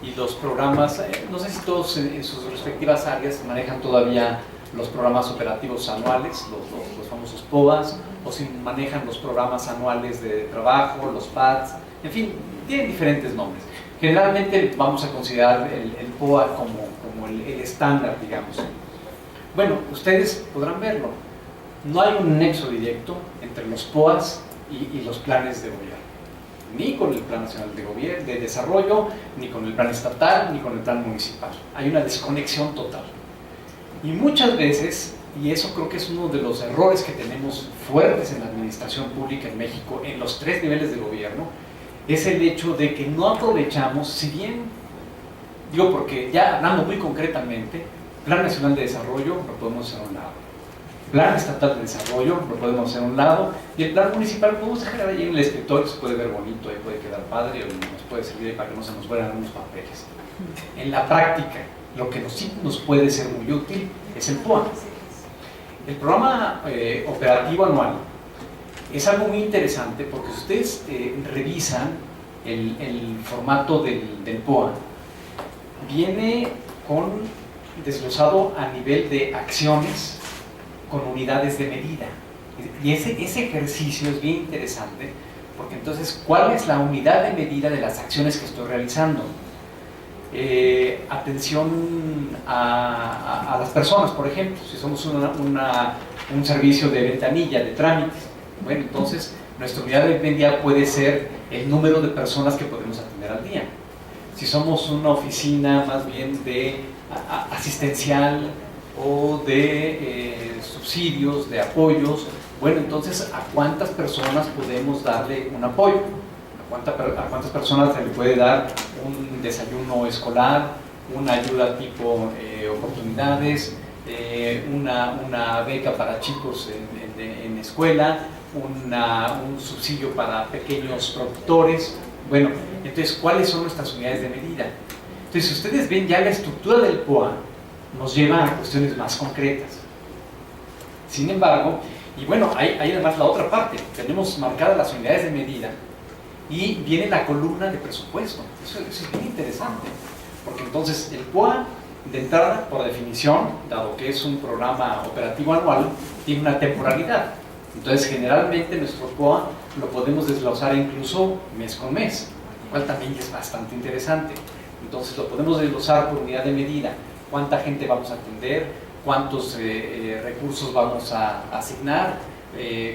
y los programas, no sé si todos en sus respectivas áreas manejan todavía los programas operativos anuales, los famosos POAs, o si manejan los programas anuales de trabajo, los PADs, en fin, tienen diferentes nombres. Generalmente vamos a considerar el POA como el estándar, digamos. Bueno, ustedes podrán verlo, no hay un nexo directo entre los POAs y los planes de gobierno, ni con el Plan Nacional de Desarrollo, ni con el plan estatal, ni con el plan municipal. Hay una desconexión total. Y muchas veces, y eso creo que es uno de los errores que tenemos fuertes en la administración pública en México, en los 3 niveles de gobierno, es el hecho de que no aprovechamos, si bien, digo porque ya hablando muy concretamente, Plan Nacional de Desarrollo lo podemos hacer a un lado, Plan Estatal de Desarrollo lo podemos hacer a un lado, y el Plan Municipal podemos dejar ahí en el escritorio, se puede ver bonito, ahí puede quedar padre, o nos puede servir para que no se nos vuelan unos papeles. En la práctica, lo que sí nos puede ser muy útil es el POA. El programa operativo anual es algo muy interesante porque si ustedes revisan el formato del POA, viene desglosado a nivel de acciones con unidades de medida. Y ese ejercicio es bien interesante porque entonces, ¿cuál es la unidad de medida de las acciones que estoy realizando? Atención a las personas, por ejemplo, si somos un servicio de ventanilla, de trámites, bueno, entonces nuestra unidad de medida puede ser el número de personas que podemos atender al día. si somos una oficina más bien de asistencial o de subsidios, de apoyos, bueno, entonces ¿a cuántas personas podemos darle un apoyo? ¿A cuántas personas se le puede dar un desayuno escolar, una ayuda tipo oportunidades, una beca para chicos en escuela, un subsidio para pequeños productores? Bueno, entonces, ¿cuáles son nuestras unidades de medida? Entonces, si ustedes ven ya la estructura del POA, nos lleva a cuestiones más concretas. Sin embargo, y bueno, hay además la otra parte, tenemos marcadas las unidades de medida y viene la columna de presupuesto. Eso es bien interesante, porque entonces el POA, de entrada, por definición, dado que es un programa operativo anual, tiene una temporalidad. Entonces, generalmente nuestro POA lo podemos desglosar incluso mes con mes, lo cual también es bastante interesante. Entonces, lo podemos desglosar por unidad de medida, cuánta gente vamos a atender, cuántos recursos vamos a asignar,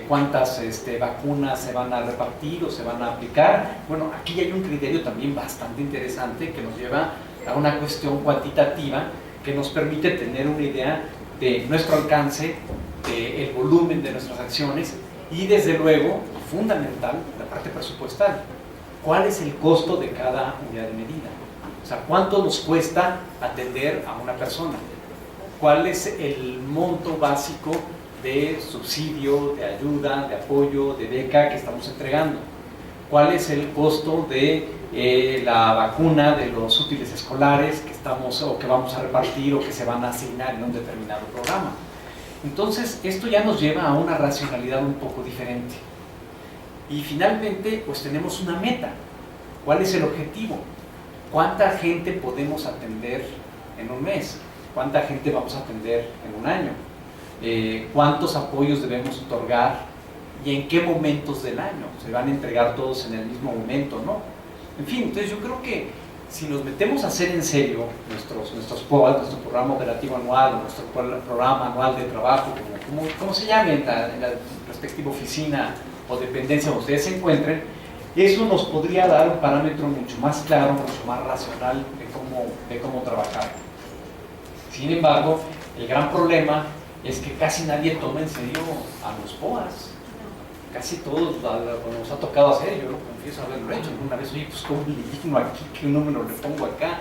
cuántas vacunas se van a repartir o se van a aplicar. Bueno, aquí hay un criterio también bastante interesante que nos lleva a una cuestión cuantitativa que nos permite tener una idea de nuestro alcance, del volumen de nuestras acciones y desde luego, fundamental, la parte presupuestal. ¿Cuál es el costo de cada unidad de medida? O sea, ¿cuánto nos cuesta atender a una persona? ¿Cuál es el monto básico de subsidio, de ayuda, de apoyo, de beca que estamos entregando? ¿Cuál es el costo de la vacuna de los útiles escolares que estamos o que vamos a repartir o que se van a asignar en un determinado programa? Entonces, esto ya nos lleva a una racionalidad un poco diferente. Y finalmente, pues tenemos una meta. ¿Cuál es el objetivo? ¿Cuánta gente podemos atender en un mes? ¿Cuánta gente vamos a atender en un año? ¿Cuántos apoyos debemos otorgar? ¿Y en qué momentos del año? ¿Se van a entregar todos en el mismo momento, no? En fin, entonces yo creo que si nos metemos a hacer en serio nuestros POAs, nuestro programa operativo anual, nuestro programa anual de trabajo, como se llame en la respectiva oficina o dependencia donde ustedes se encuentren, eso nos podría dar un parámetro mucho más claro, mucho más racional de cómo trabajar. Sin embargo, el gran problema es que casi nadie toma en serio a los POAs. Casi todos nos ha tocado hacer, yo lo confieso haberlo hecho alguna vez. Oye, pues ¿cómo le digno aquí? ¿Qué número le pongo acá?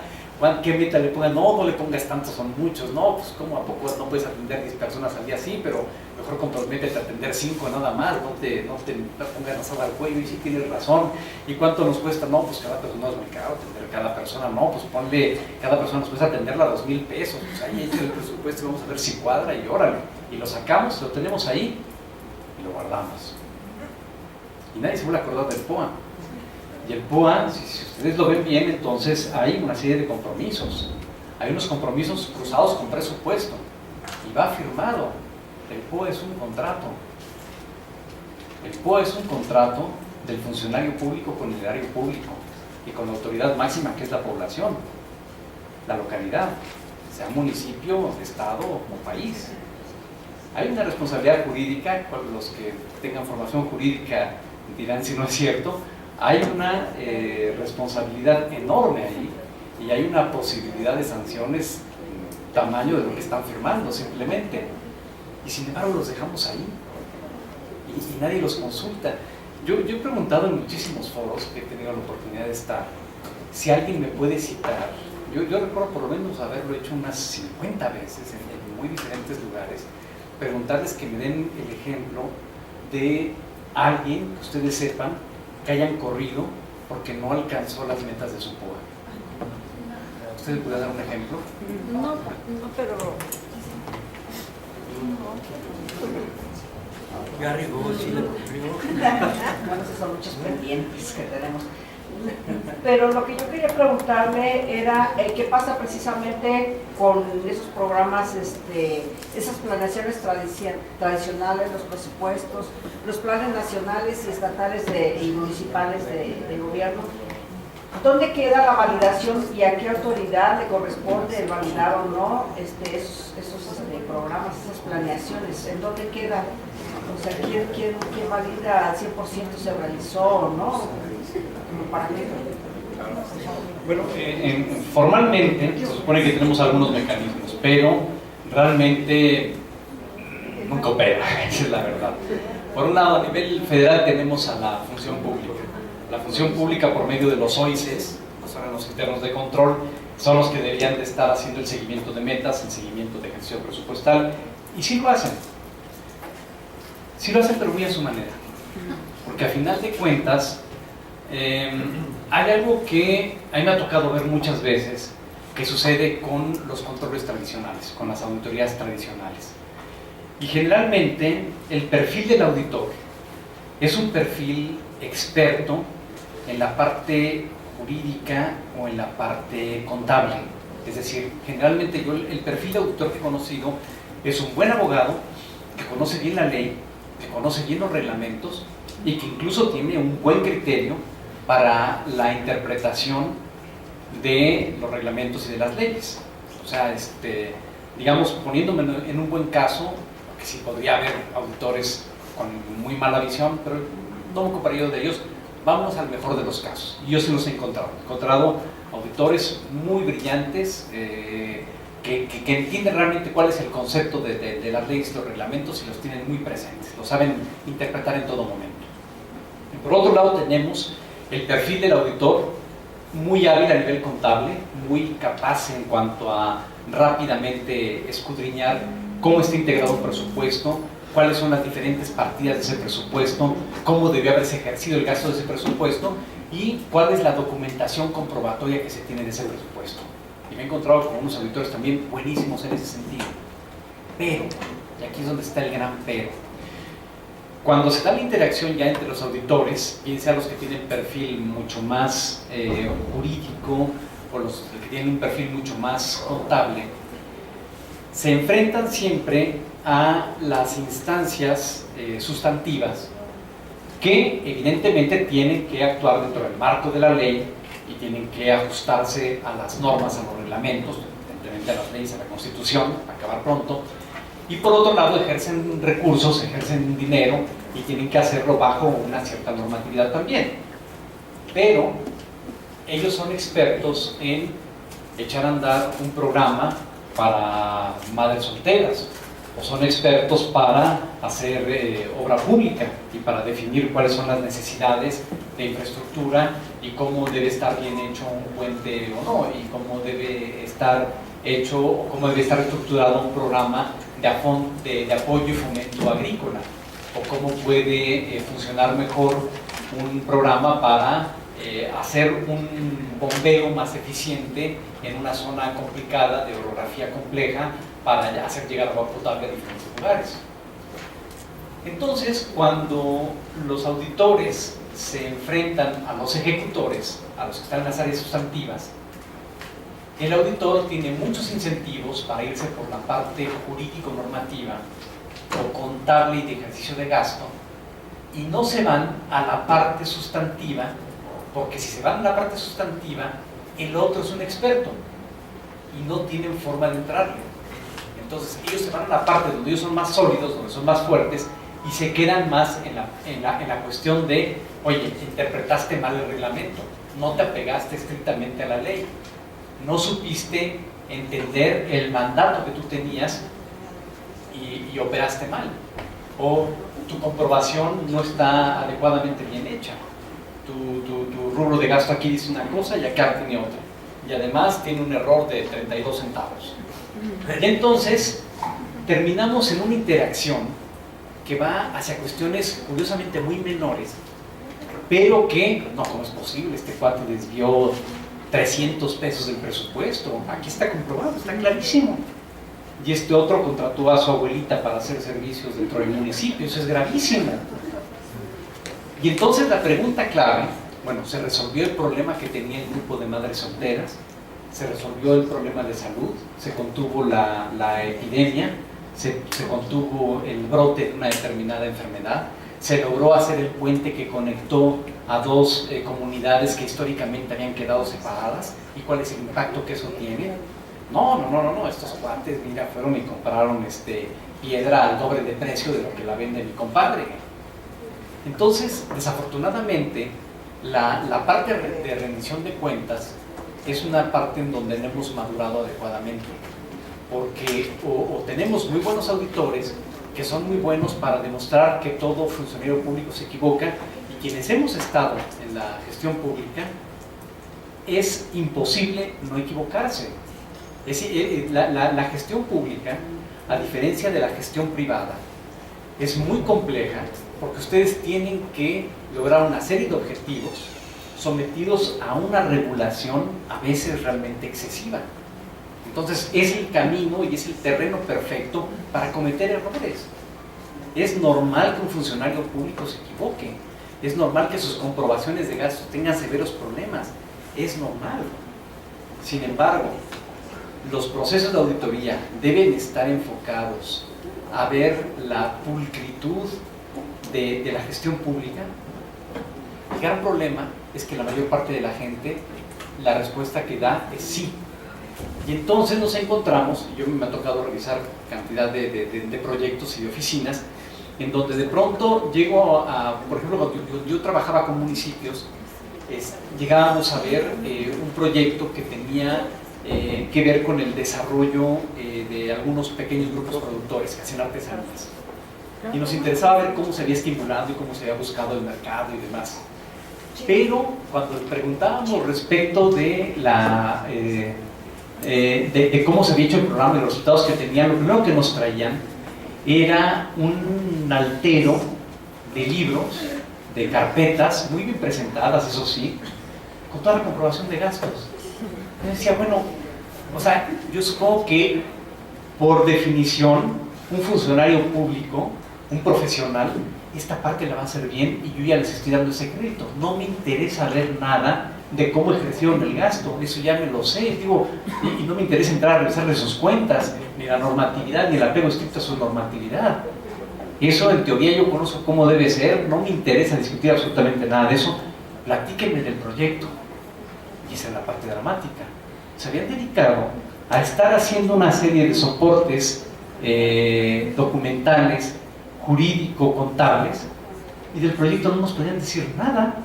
¿Qué meta le ponga? No le pongas tantos, son muchos. No, pues ¿cómo a poco no puedes atender 10 personas al día? Sí, pero mejor comprométete a atender 5 nada más, no te pongas la soga al cuello. Y sí tienes razón. ¿Y cuánto nos cuesta? No, pues cada persona es muy caro atender cada persona. No, pues ponle, cada persona nos cuesta atenderla a 2,000 pesos. Pues ahí echa el presupuesto y vamos a ver si cuadra y órale. Y lo sacamos, lo tenemos ahí y lo guardamos. Y nadie se vuelve a acordar del POA. Y el POA, si ustedes lo ven bien, entonces hay una serie de compromisos. Hay unos compromisos cruzados con presupuesto. Y va firmado. El POA es un contrato. El POA es un contrato del funcionario público con el erario público y con la autoridad máxima que es la población, la localidad, sea municipio, estado o país. Hay una responsabilidad jurídica, los que tengan formación jurídica dirán si no es cierto, hay una responsabilidad enorme ahí y hay una posibilidad de sanciones tamaño de lo que están firmando simplemente, y sin embargo los dejamos ahí y nadie los consulta. Yo he preguntado en muchísimos foros que he tenido la oportunidad de estar, si alguien me puede citar. Yo recuerdo por lo menos haberlo hecho unas 50 veces en muy diferentes lugares, preguntarles que me den el ejemplo de alguien que ustedes sepan que hayan corrido porque no alcanzó las metas de su POA. ¿Ustedes pueden dar un ejemplo? No, pero... Gary Gould sí lo cumplió. Bueno, esos son muchos pendientes que tenemos. Pero lo que yo quería preguntarle era qué pasa precisamente con esos programas, esas planeaciones tradicionales, los presupuestos, los planes nacionales y estatales y municipales de gobierno. ¿Dónde queda la validación y a qué autoridad le corresponde el validar o no esos programas, esas planeaciones? ¿En dónde queda? O sea, ¿quién valida al 100% se realizó o no? ¿Para qué? Bueno, formalmente se supone que tenemos algunos mecanismos, pero realmente nunca opera, esa es la verdad. Por un lado, a nivel federal tenemos a la función pública. La función pública por medio de los OICES, los órganos internos de control, son los que deberían de estar haciendo el seguimiento de metas, el seguimiento de ejercicio presupuestal, y sí lo hacen. Sí lo hacen, pero muy a su manera. Porque a final de cuentas, hay algo que a mí me ha tocado ver muchas veces que sucede con los controles tradicionales, con las auditorías tradicionales. Y generalmente el perfil del auditor es un perfil experto en la parte jurídica o en la parte contable. Es decir, generalmente yo el perfil de auditor que he conocido es un buen abogado que conoce bien la ley, que conoce bien los reglamentos y que incluso tiene un buen criterio para la interpretación de los reglamentos y de las leyes. O sea, digamos, poniéndome en un buen caso, que sí podría haber auditores con muy mala visión, pero no me ocuparía yo de ellos. Vamos al mejor de los casos. Y yo sí los he encontrado. He encontrado auditores muy brillantes que entienden realmente cuál es el concepto de las leyes y los reglamentos y los tienen muy presentes. Lo saben interpretar en todo momento. Y por otro lado tenemos el perfil del auditor, muy hábil a nivel contable, muy capaz en cuanto a rápidamente escudriñar cómo está integrado un presupuesto, cuáles son las diferentes partidas de ese presupuesto, cómo debió haberse ejercido el gasto de ese presupuesto y cuál es la documentación comprobatoria que se tiene de ese presupuesto. Y me he encontrado con unos auditores también buenísimos en ese sentido. Pero, y aquí es donde está el gran pero, cuando se da la interacción ya entre los auditores, bien sea los que tienen perfil mucho más jurídico o los que tienen un perfil mucho más contable, se enfrentan siempre a las instancias sustantivas que evidentemente tienen que actuar dentro del marco de la ley y tienen que ajustarse a las normas, a los reglamentos, evidentemente a las leyes, a la Constitución, para acabar pronto. Y por otro lado ejercen recursos, ejercen dinero y tienen que hacerlo bajo una cierta normatividad también. Pero ellos son expertos en echar a andar un programa para madres solteras, o son expertos para hacer obra pública y para definir cuáles son las necesidades de infraestructura y cómo debe estar bien hecho un puente o no, y cómo debe estar hecho o cómo debe estar estructurado un programa de apoyo y fomento agrícola, o cómo puede funcionar mejor un programa para hacer un bombeo más eficiente en una zona complicada, de orografía compleja, para hacer llegar agua potable a diferentes lugares. Entonces, cuando los auditores se enfrentan a los ejecutores, a los que están en las áreas sustantivas, el auditor tiene muchos incentivos para irse por la parte jurídico-normativa o contable y de ejercicio de gasto, y no se van a la parte sustantiva, porque si se van a la parte sustantiva, el otro es un experto y no tienen forma de entrarle. Entonces ellos se van a la parte donde ellos son más sólidos, donde son más fuertes, y se quedan más en la cuestión de, oye, interpretaste mal el reglamento, no te apegaste estrictamente a la ley, no supiste entender el mandato que tú tenías y operaste mal, o tu comprobación no está adecuadamente bien hecha, tu rubro de gasto aquí dice una cosa y acá tiene otra, y además tiene un error de 32 centavos. Y entonces terminamos en una interacción que va hacia cuestiones curiosamente muy menores, pero que, no, ¿cómo es posible? Este cuate desvió 300 pesos del presupuesto, aquí está comprobado, está clarísimo. Y este otro contrató a su abuelita para hacer servicios dentro del municipio, eso es gravísimo. Y entonces la pregunta clave, bueno, se resolvió el problema que tenía el grupo de madres solteras, se resolvió el problema de salud, se contuvo la epidemia, se contuvo el brote de una determinada enfermedad, se logró hacer el puente que conectó a dos comunidades que históricamente habían quedado separadas, y cuál es el impacto que eso tiene. No, estos cuates, mira, fueron y compraron piedra al doble de precio de lo que la vende mi compadre. Entonces, desafortunadamente, La parte de rendición de cuentas es una parte en donde no hemos madurado adecuadamente, porque o tenemos muy buenos auditores que son muy buenos para demostrar que todo funcionario público se equivoca, y quienes hemos estado en la gestión pública es imposible no equivocarse. La gestión pública, a diferencia de la gestión privada, es muy compleja, porque ustedes tienen que lograr una serie de objetivos sometidos a una regulación a veces realmente excesiva. Entonces es el camino y es el terreno perfecto para cometer errores. Es normal que un funcionario público se equivoque, es normal que sus comprobaciones de gastos tengan severos problemas, es normal. Sin embargo, los procesos de auditoría deben estar enfocados a ver la pulcritud de la gestión pública. El gran problema es que la mayor parte de la gente, la respuesta que da es sí. Y entonces nos encontramos, y yo me ha tocado revisar cantidad de proyectos y de oficinas, en donde de pronto llego a, por ejemplo, cuando yo trabajaba con municipios, llegábamos a ver un proyecto que tenía que ver con el desarrollo de algunos pequeños grupos productores que hacen artesanías. Y nos interesaba ver cómo se había estimulado y cómo se había buscado el mercado y demás. Pero cuando preguntábamos respecto de cómo se había hecho el programa y los resultados que tenían, lo primero que nos traían era un altero de libros, de carpetas, muy bien presentadas, eso sí, con toda la comprobación de gastos. Yo decía, bueno, o sea, yo supongo que por definición un funcionario público, un profesional, esta parte la va a hacer bien y yo ya les estoy dando ese crédito. No me interesa ver nada de cómo ejercieron el gasto, eso ya me lo sé, digo, y no me interesa entrar a revisarle sus cuentas, ni la normatividad, ni el apego estricto a su normatividad. Eso en teoría yo conozco cómo debe ser, no me interesa discutir absolutamente nada de eso, platíquenme del proyecto. Y esa es la parte dramática. Se habían dedicado a estar haciendo una serie de soportes documentales, jurídico-contables, y del proyecto no nos podían decir nada.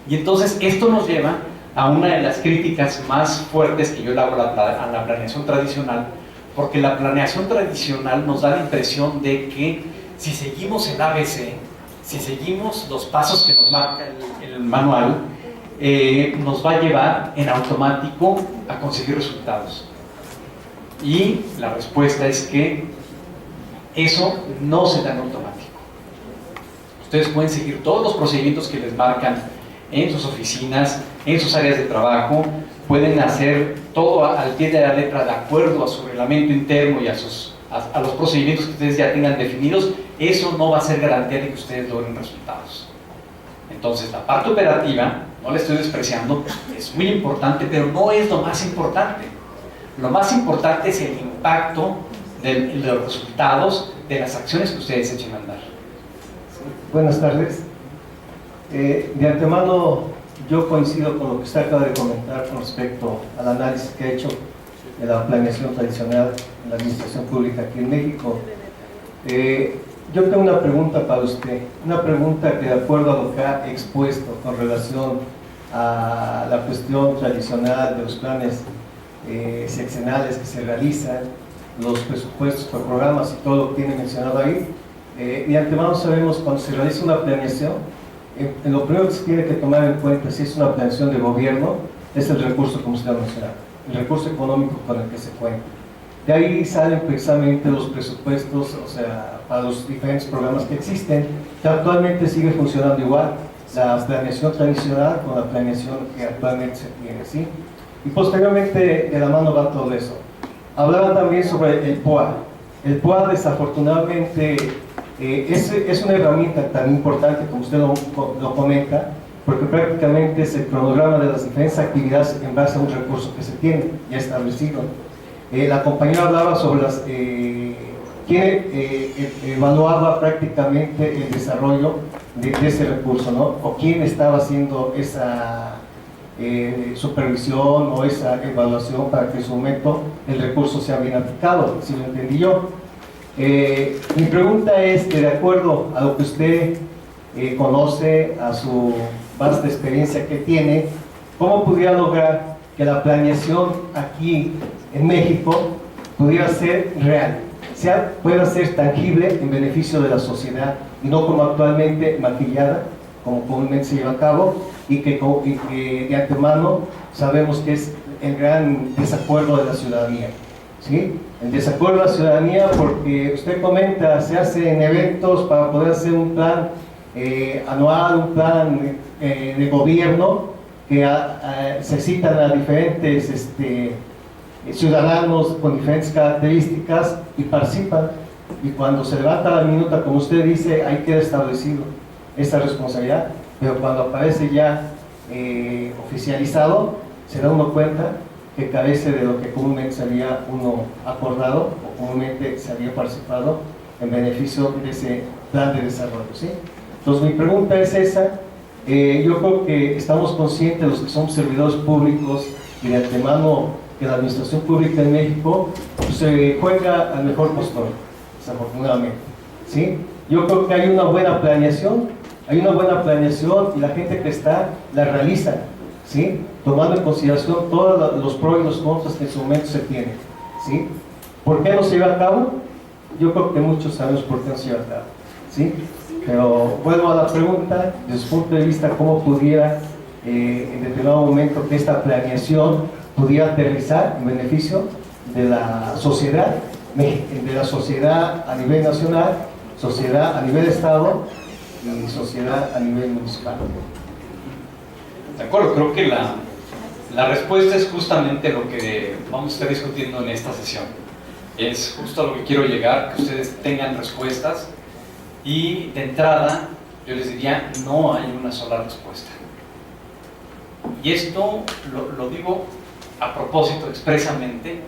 Y entonces esto nos lleva a una de las críticas más fuertes que yo le hago a la planeación tradicional, porque la planeación tradicional nos da la impresión de que si seguimos el ABC, si seguimos los pasos que nos marca el manual, nos va a llevar en automático a conseguir resultados. Y la respuesta es que eso no se da en automático. Ustedes pueden seguir todos los procedimientos que les marcan en sus oficinas, en sus áreas de trabajo, pueden hacer todo al pie de la letra de acuerdo a su reglamento interno y a los procedimientos que ustedes ya tengan definidos. Eso no va a ser garantía de que ustedes logren resultados. Entonces la parte operativa, no la estoy despreciando, es muy importante, pero no es lo más importante. Lo más importante es el impacto de los resultados de las acciones que ustedes echen a andar. Buenas tardes. De antemano yo coincido con lo que usted acaba de comentar con respecto al análisis que ha hecho de la planeación tradicional en la administración pública aquí en México. Yo tengo una pregunta para usted, una pregunta que de acuerdo a lo que ha expuesto con relación a la cuestión tradicional de los planes seccionales que se realizan, los presupuestos por programas y todo lo que tiene mencionado ahí. De antemano sabemos cuando se realiza una planeación, en lo primero que se tiene que tomar en cuenta si es una planeación de gobierno es el recurso, como usted ha mencionado, el recurso económico con el que se cuenta. De ahí salen precisamente los presupuestos, o sea, para los diferentes programas que existen, que actualmente sigue funcionando igual, la planeación tradicional con la planeación que actualmente se tiene, ¿sí? Y posteriormente de la mano va todo eso. Hablaba también sobre el POA. El POA desafortunadamente es una herramienta tan importante como usted lo comenta, porque prácticamente es el cronograma de las diferentes actividades en base a un recurso que se tiene ya establecido. La compañera hablaba sobre quién evaluaba prácticamente el desarrollo de ese recurso, ¿no? O quién estaba haciendo esa supervisión o esa evaluación para que en su momento el recurso sea bien aplicado, si lo entendí yo. Mi pregunta es que de acuerdo a lo que usted conoce, a su vasta experiencia que tiene, ¿cómo pudiera lograr que la planeación aquí en México pudiera ser real, pueda ser tangible en beneficio de la sociedad y no como actualmente maquillada, como comúnmente se lleva a cabo, y que de antemano sabemos que es el gran desacuerdo de la ciudadanía? ¿Sí? El desacuerdo de la ciudadanía, porque usted comenta, se hacen eventos para poder hacer un plan anual, un plan de gobierno, que se citan a diferentes ciudadanos con diferentes características y participan, y cuando se levanta la minuta, como usted dice, ahí queda establecido esa responsabilidad, pero cuando aparece ya oficializado, se da uno cuenta que carece de lo que comúnmente se había uno acordado o comúnmente se había participado en beneficio de ese plan de desarrollo, ¿sí? Entonces mi pregunta es esa. Yo creo que estamos conscientes, los que somos servidores públicos, y de antemano que la administración pública en México se juega al mejor postor, desafortunadamente, ¿sí? Yo creo que hay una buena planeación, y la gente que está la realiza, ¿sí? Tomando en consideración todos los pros y los contras que en su momento se tienen, ¿sí? ¿Por qué no se lleva a cabo? Yo creo que muchos sabemos por qué no se lleva a cabo, ¿sí? Pero vuelvo a la pregunta, desde su punto de vista, ¿cómo pudiera en determinado momento que esta planeación pudiera aterrizar en beneficio de la sociedad a nivel nacional, sociedad a nivel estado y sociedad a nivel municipal? De acuerdo, creo que la respuesta es justamente lo que vamos a estar discutiendo en esta sesión. Es justo a lo que quiero llegar, que ustedes tengan respuestas. Y de entrada, yo les diría, no hay una sola respuesta. Y esto lo digo a propósito, expresamente,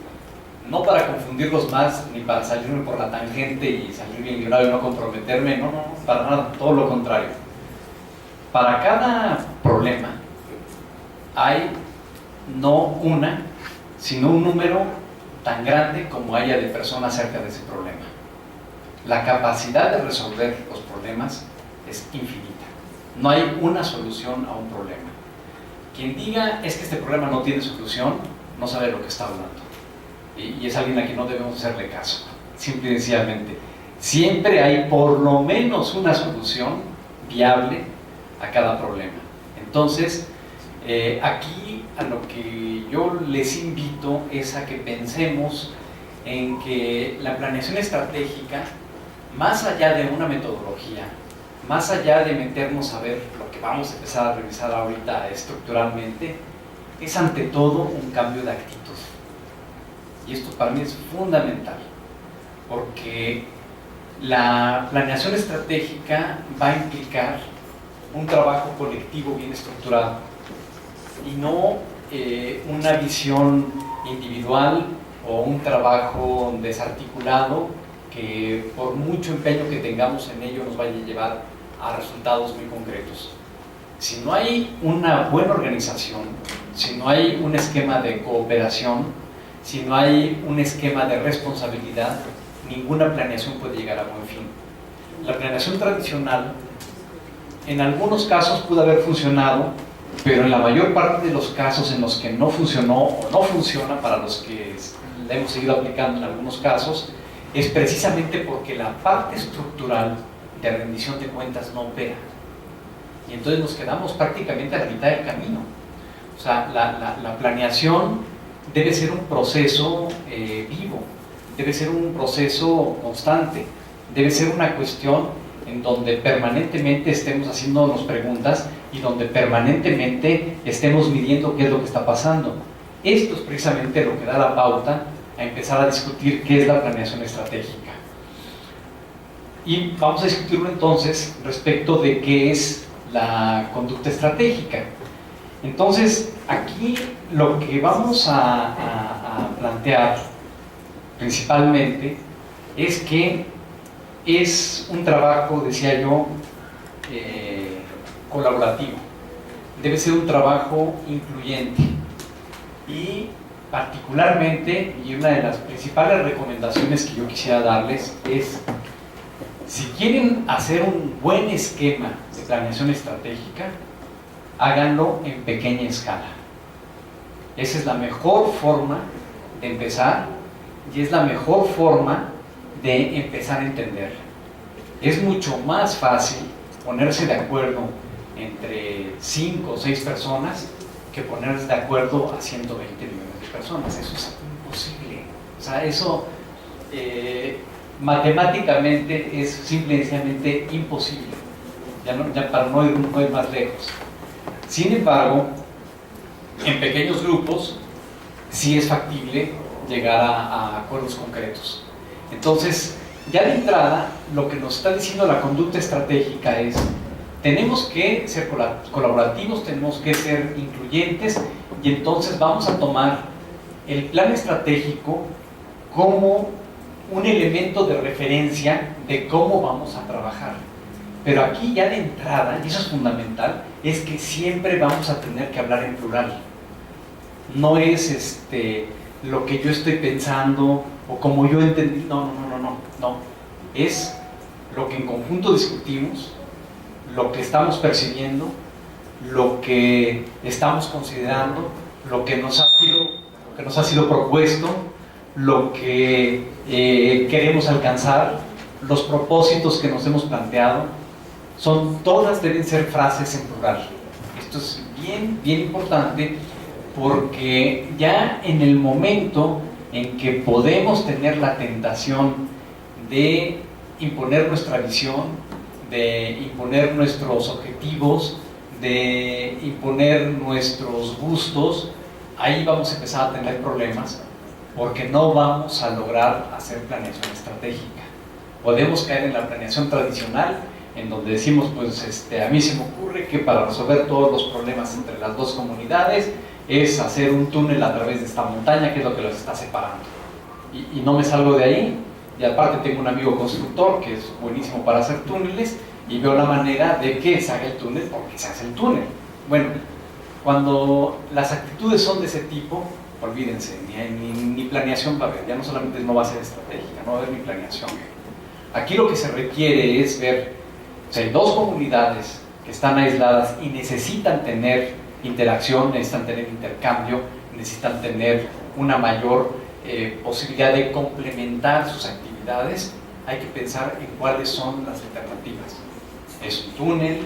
no para confundirlos más, ni para salirme por la tangente y salir bien librado y no comprometerme, no, para nada, todo lo contrario. Para cada problema hay no una, sino un número tan grande como haya de personas cerca de ese problema. La capacidad de resolver los problemas es infinita. No hay una solución a un problema. Quien diga es que este problema no tiene solución, no sabe lo que está hablando. Y es alguien a quien no debemos hacerle caso. Simple y sencillamente, siempre hay por lo menos una solución viable a cada problema. Entonces, aquí a lo que yo les invito es a que pensemos en que la planeación estratégica, más allá de una metodología, más allá de meternos a ver lo que vamos a empezar a revisar ahorita estructuralmente, es ante todo un cambio de actitud. Y esto para mí es fundamental, porque la planeación estratégica va a implicar un trabajo colectivo bien estructurado y no una visión individual o un trabajo desarticulado que por mucho empeño que tengamos en ello nos vaya a llevar a resultados muy concretos. Si no hay una buena organización, si no hay un esquema de cooperación, si no hay un esquema de responsabilidad, ninguna planeación puede llegar a buen fin. La planeación tradicional en algunos casos pudo haber funcionado, pero en la mayor parte de los casos en los que no funcionó o no funciona, para los que la hemos seguido aplicando en algunos casos, es precisamente porque la parte estructural de rendición de cuentas no opera. Y entonces nos quedamos prácticamente a la mitad del camino. O sea, la planeación debe ser un proceso vivo, debe ser un proceso constante, debe ser una cuestión en donde permanentemente estemos haciéndonos preguntas y donde permanentemente estemos midiendo qué es lo que está pasando. Esto es precisamente lo que da la pauta a empezar a discutir qué es la planeación estratégica. Y vamos a discutirlo entonces respecto de qué es la conducta estratégica. Entonces, aquí lo que vamos a plantear principalmente es que es un trabajo, decía yo, colaborativo. Debe ser un trabajo incluyente. Y particularmente, y una de las principales recomendaciones que yo quisiera darles es, si quieren hacer un buen esquema de planeación estratégica, háganlo en pequeña escala. Esa es la mejor forma de empezar y es la mejor forma de empezar a entender. Es mucho más fácil ponerse de acuerdo entre 5 o 6 personas que ponerse de acuerdo a 120 millones de personas. Eso es imposible. O sea, eso matemáticamente es simplemente imposible. Ya para no ir más lejos. Sin embargo, en pequeños grupos sí es factible llegar a acuerdos concretos. Entonces, ya de entrada, lo que nos está diciendo la conducta estratégica es: tenemos que ser colaborativos, tenemos que ser incluyentes, y entonces vamos a tomar el plan estratégico como un elemento de referencia de cómo vamos a trabajar. Pero aquí ya de entrada, y eso es fundamental, es que siempre vamos a tener que hablar en plural. No es lo que yo estoy pensando o como yo entendí, no. Es lo que en conjunto discutimos, lo que estamos percibiendo, lo que estamos considerando, lo que nos ha sido propuesto, lo que queremos alcanzar, los propósitos que nos hemos planteado. Todas deben ser frases en plural. Esto es bien importante, porque ya en el momento en que podemos tener la tentación de imponer nuestra visión, de imponer nuestros objetivos, de imponer nuestros gustos, ahí vamos a empezar a tener problemas, porque no vamos a lograr hacer planeación estratégica. Podemos caer en la planeación tradicional, en donde decimos, pues a mí se me ocurre que para resolver todos los problemas entre las dos comunidades es hacer un túnel a través de esta montaña, que es lo que los está separando, y no me salgo de ahí. Y aparte tengo un amigo constructor que es buenísimo para hacer túneles, y veo la manera de que se haga el túnel porque se hace el túnel. Bueno, cuando las actitudes son de ese tipo, olvídense, ni planeación va a haber. Ya no solamente no va a ser estratégica, no va a haber ni planeación. Aquí lo que se requiere es ver, hay dos comunidades que están aisladas y necesitan tener interacción, necesitan tener intercambio, necesitan tener una mayor posibilidad de complementar sus actividades. Hay que pensar en cuáles son las alternativas. ¿Es un túnel?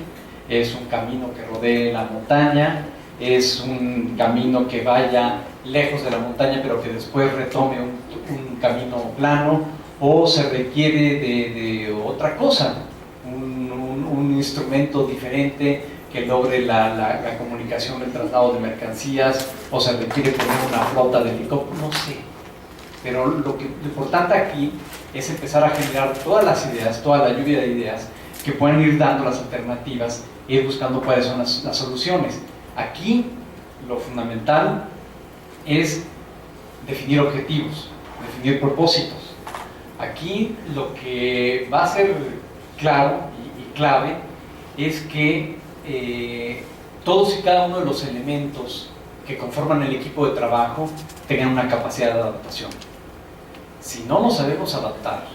¿Es un camino que rodee la montaña? ¿Es un camino que vaya lejos de la montaña pero que después retome un camino plano? ¿O se requiere de otra cosa? Un instrumento diferente que logre la comunicación, el traslado de mercancías, o se requiere poner una flota de helicópteros, no sé. Pero lo importante aquí es empezar a generar todas las ideas, toda la lluvia de ideas que pueden ir dando las alternativas e ir buscando cuáles son las soluciones. Aquí lo fundamental es definir objetivos, definir propósitos. Aquí lo que va a ser claro y clave es que todos y cada uno de los elementos que conforman el equipo de trabajo tengan una capacidad de adaptación. Si no nos sabemos adaptar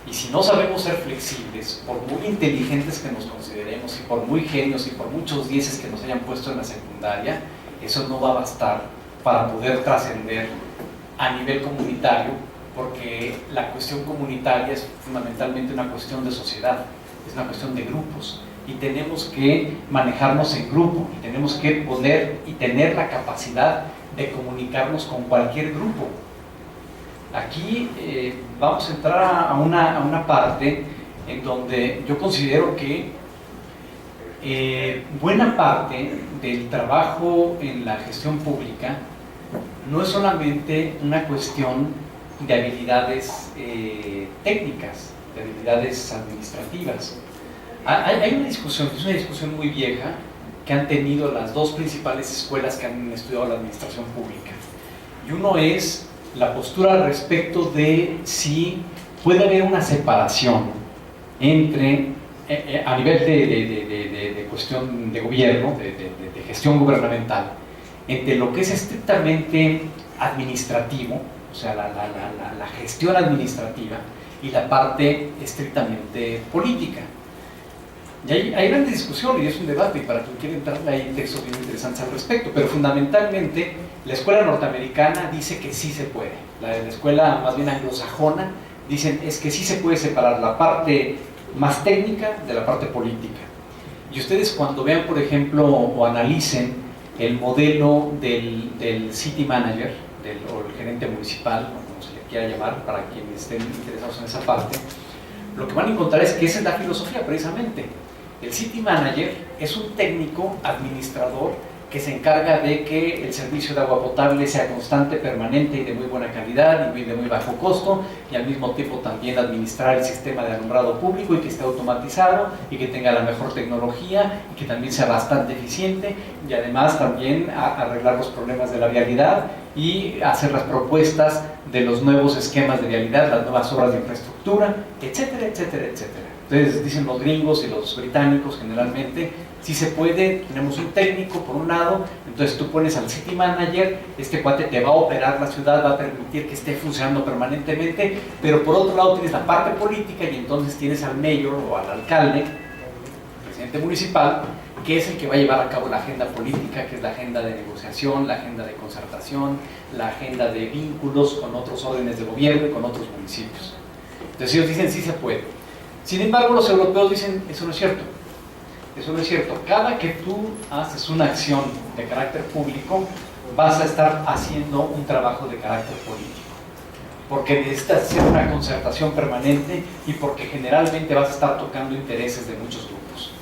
y si no sabemos ser flexibles, por muy inteligentes que nos consideremos y por muy genios y por muchos dieces que nos hayan puesto en la secundaria, eso no va a bastar para poder trascender a nivel comunitario, porque la cuestión comunitaria es fundamentalmente una cuestión de sociedad, es una cuestión de grupos, y tenemos que manejarnos en grupo, y tenemos que poder y tener la capacidad de comunicarnos con cualquier grupo. Aquí vamos a entrar a una parte en donde yo considero que buena parte del trabajo en la gestión pública no es solamente una cuestión de habilidades técnicas, de habilidades administrativas. Hay una discusión, es una discusión muy vieja, que han tenido las dos principales escuelas que han estudiado la administración pública. Y uno es la postura respecto de si puede haber una separación entre, a nivel de cuestión de gobierno, de gestión gubernamental, entre lo que es estrictamente administrativo, o sea, la gestión administrativa, y la parte estrictamente política. Y hay grandes discusiones y es un debate, y para quien quiera entrar hay textos bien interesantes al respecto, pero fundamentalmente la escuela norteamericana dice que sí se puede. La escuela más bien anglosajona dicen es que sí se puede separar la parte más técnica de la parte política. Y ustedes cuando vean, por ejemplo, o analicen el modelo del city manager, o el gerente municipal, o como se le quiera llamar, para quienes estén interesados en esa parte, lo que van a encontrar es que esa es la filosofía precisamente. El city manager es un técnico administrador que se encarga de que el servicio de agua potable sea constante, permanente y de muy buena calidad y de muy bajo costo, y al mismo tiempo también administrar el sistema de alumbrado público y que esté automatizado y que tenga la mejor tecnología y que también sea bastante eficiente, y además también arreglar los problemas de la vialidad y hacer las propuestas de los nuevos esquemas de vialidad, las nuevas obras de infraestructura, etcétera, etcétera, etcétera. Entonces dicen los gringos y los británicos generalmente, si se puede, tenemos un técnico por un lado, entonces tú pones al city manager, este cuate te va a operar la ciudad, va a permitir que esté funcionando permanentemente, pero por otro lado tienes la parte política y entonces tienes al mayor o al alcalde, presidente municipal, que es el que va a llevar a cabo la agenda política, que es la agenda de negociación, la agenda de concertación, la agenda de vínculos con otros órdenes de gobierno y con otros municipios. Entonces ellos dicen sí se puede. Sin embargo, los europeos dicen eso no es cierto. Eso no es cierto. Cada que tú haces una acción de carácter público, vas a estar haciendo un trabajo de carácter político. Porque necesitas hacer una concertación permanente y porque generalmente vas a estar tocando intereses de muchos grupos.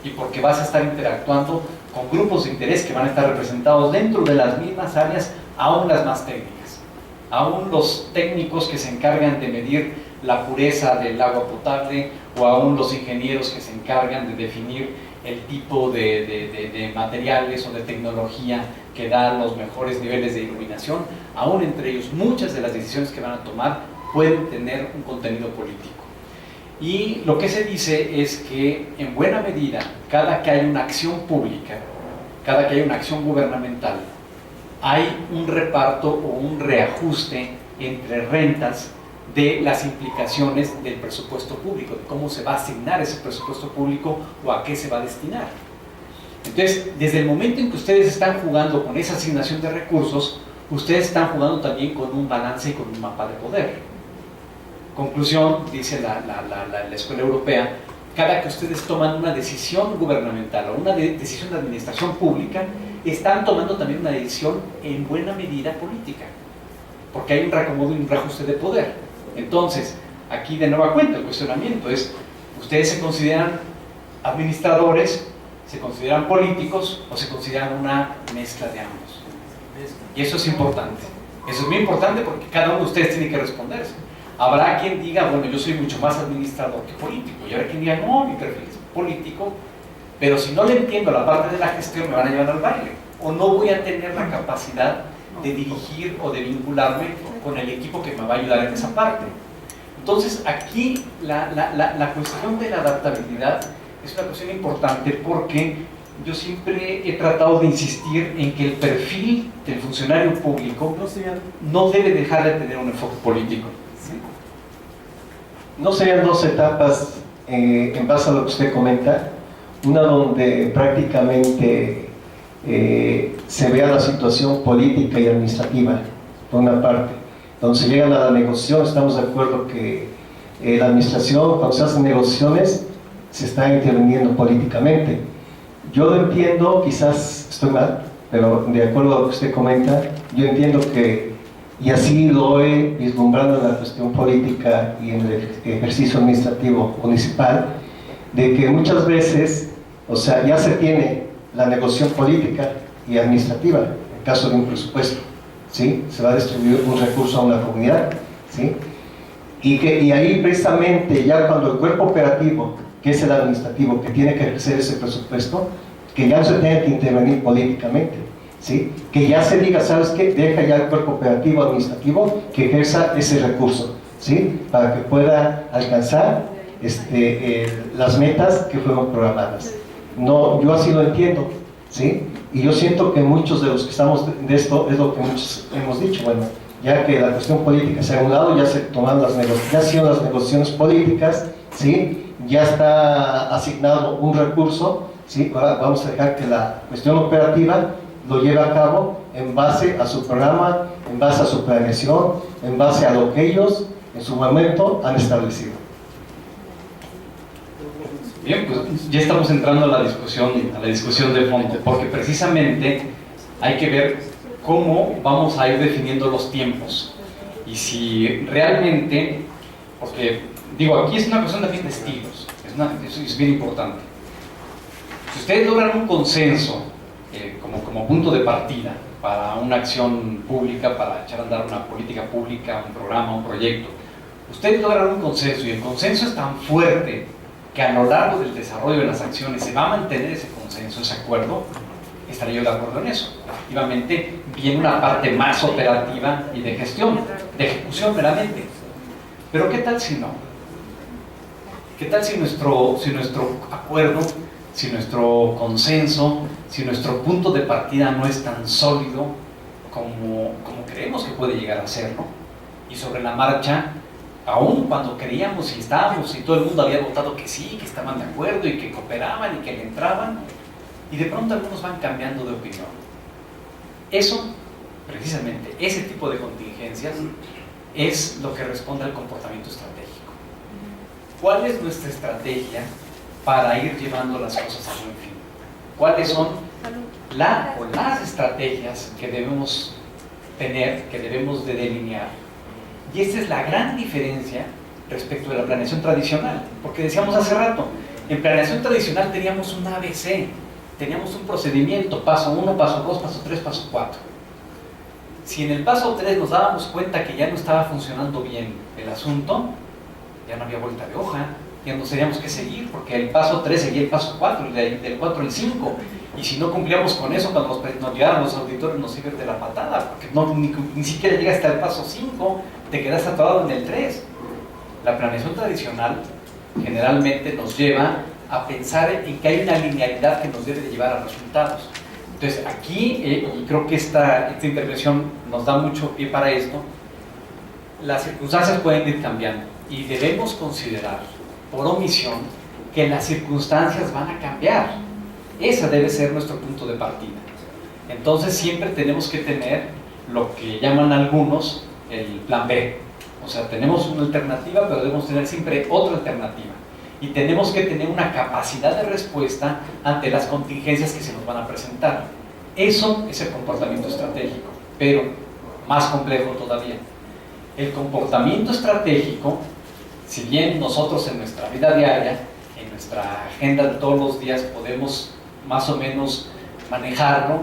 Y porque vas a estar interactuando con grupos de interés que van a estar representados dentro de las mismas áreas, aún las más técnicas. Aún los técnicos que se encargan de medir la pureza del agua potable, o aún los ingenieros que se encargan de definir el tipo de materiales o de tecnología que dan los mejores niveles de iluminación, aún entre ellos muchas de las decisiones que van a tomar pueden tener un contenido político. Y lo que se dice es que en buena medida, cada que hay una acción pública, cada que hay una acción gubernamental, hay un reparto o un reajuste entre rentas de las implicaciones del presupuesto público, de cómo se va a asignar ese presupuesto público o a qué se va a destinar. Entonces, desde el momento en que ustedes están jugando con esa asignación de recursos, ustedes están jugando también con un balance y con un mapa de poder. Conclusión, dice la Escuela Europea, cada que ustedes toman una decisión gubernamental o una decisión de administración pública, están tomando también una decisión en buena medida política, porque hay un reacomodo y un reajuste de poder. Entonces, aquí de nueva cuenta el cuestionamiento es, ¿ustedes se consideran administradores, se consideran políticos o se consideran una mezcla de ambos? Y eso es importante. Eso es muy importante porque cada uno de ustedes tiene que responderse. Habrá quien diga, bueno, yo soy mucho más administrador que político, y habrá quien diga, no, mi perfil es político, pero si no le entiendo la parte de la gestión me van a llevar al baile, o no voy a tener la capacidad de dirigir o de vincularme con el equipo que me va a ayudar en esa parte. Entonces aquí la cuestión de la adaptabilidad es una cuestión importante, porque yo siempre he tratado de insistir en que el perfil del funcionario público no debe dejar de tener un enfoque político. ¿No serían dos etapas en base a lo que usted comenta? Una donde prácticamente se vea la situación política y administrativa, por una parte, donde se llegan a la negociación. Estamos de acuerdo que la administración, cuando se hacen negociaciones, se está interviniendo políticamente. Yo lo entiendo, quizás estoy mal, pero de acuerdo a lo que usted comenta, yo entiendo que, y así lo he vislumbrado en la cuestión política y en el ejercicio administrativo municipal, de que muchas veces, o sea, ya se tiene la negociación política y administrativa, en el caso de un presupuesto, ¿sí? Se va a distribuir un recurso a una comunidad, ¿sí? Y ahí precisamente ya cuando el cuerpo operativo, que es el administrativo, que tiene que ejercer ese presupuesto, que ya no se tenga que intervenir políticamente, ¿sí? Que ya se diga, ¿sabes qué? Deja ya el cuerpo operativo administrativo que ejerza ese recurso, ¿sí? Para que pueda alcanzar las metas que fueron programadas. No, yo así lo entiendo, ¿sí? Y yo siento que muchos de los que estamos de esto es lo que muchos hemos dicho, bueno, ya que la cuestión política se ha a un lado, ya se toman las negociaciones políticas, ¿sí? ya está asignado un recurso, ¿sí? Ahora vamos a dejar que la cuestión operativa lo lleve a cabo en base a su programa, en base a su planeación, en base a lo que ellos en su momento han establecido. Bien, pues ya estamos entrando a la discusión de fondo, porque precisamente hay que ver cómo vamos a ir definiendo los tiempos y si realmente, porque digo, aquí es una cuestión también de estilos, eso es bien importante. Si ustedes logran un consenso como punto de partida para una acción pública, para echar a andar una política pública, un programa, un proyecto, ustedes logran un consenso y el consenso es tan fuerte que a lo largo del desarrollo de las acciones se va a mantener ese consenso, ese acuerdo, estaré yo de acuerdo en eso. Efectivamente, viene una parte más operativa y de gestión, de ejecución meramente. Pero ¿qué tal si no? ¿Qué tal si nuestro acuerdo, si nuestro consenso, si nuestro punto de partida no es tan sólido como creemos que puede llegar a serlo? Y sobre la marcha, aún cuando creíamos y estábamos y todo el mundo había votado que sí, que estaban de acuerdo y que cooperaban y que le entraban, y de pronto algunos van cambiando de opinión. Eso, precisamente, ese tipo de contingencias es lo que responde al comportamiento estratégico. ¿Cuál es nuestra estrategia para ir llevando las cosas a buen fin? ¿Cuáles son las estrategias que debemos tener, que debemos de delinear? Y esta es la gran diferencia respecto de la planeación tradicional, porque decíamos hace rato, en planeación tradicional teníamos un ABC, teníamos un procedimiento, paso 1, paso 2, paso 3, paso 4. Si en el paso 3 nos dábamos cuenta que ya no estaba funcionando bien el asunto, ya no había vuelta de hoja, ya no sabíamos qué seguir, porque el paso 3 seguía el paso 4, y del 4 el 5, y si no cumplíamos con eso, cuando nos llegaron los auditores nos iban de la patada, porque ni siquiera llega hasta el paso 5, te quedas atorado en el 3. La planeación tradicional generalmente nos lleva a pensar en que hay una linealidad que nos debe de llevar a resultados. Entonces aquí, y creo que esta intervención nos da mucho pie para esto, las circunstancias pueden ir cambiando y debemos considerar, por omisión, que las circunstancias van a cambiar. Ese debe ser nuestro punto de partida. Entonces siempre tenemos que tener lo que llaman algunos el plan B. O sea, tenemos una alternativa, pero debemos tener siempre otra alternativa. Y tenemos que tener una capacidad de respuesta ante las contingencias que se nos van a presentar. Eso es el comportamiento estratégico, pero más complejo todavía. El comportamiento estratégico, si bien nosotros en nuestra vida diaria, en nuestra agenda de todos los días podemos más o menos manejarlo,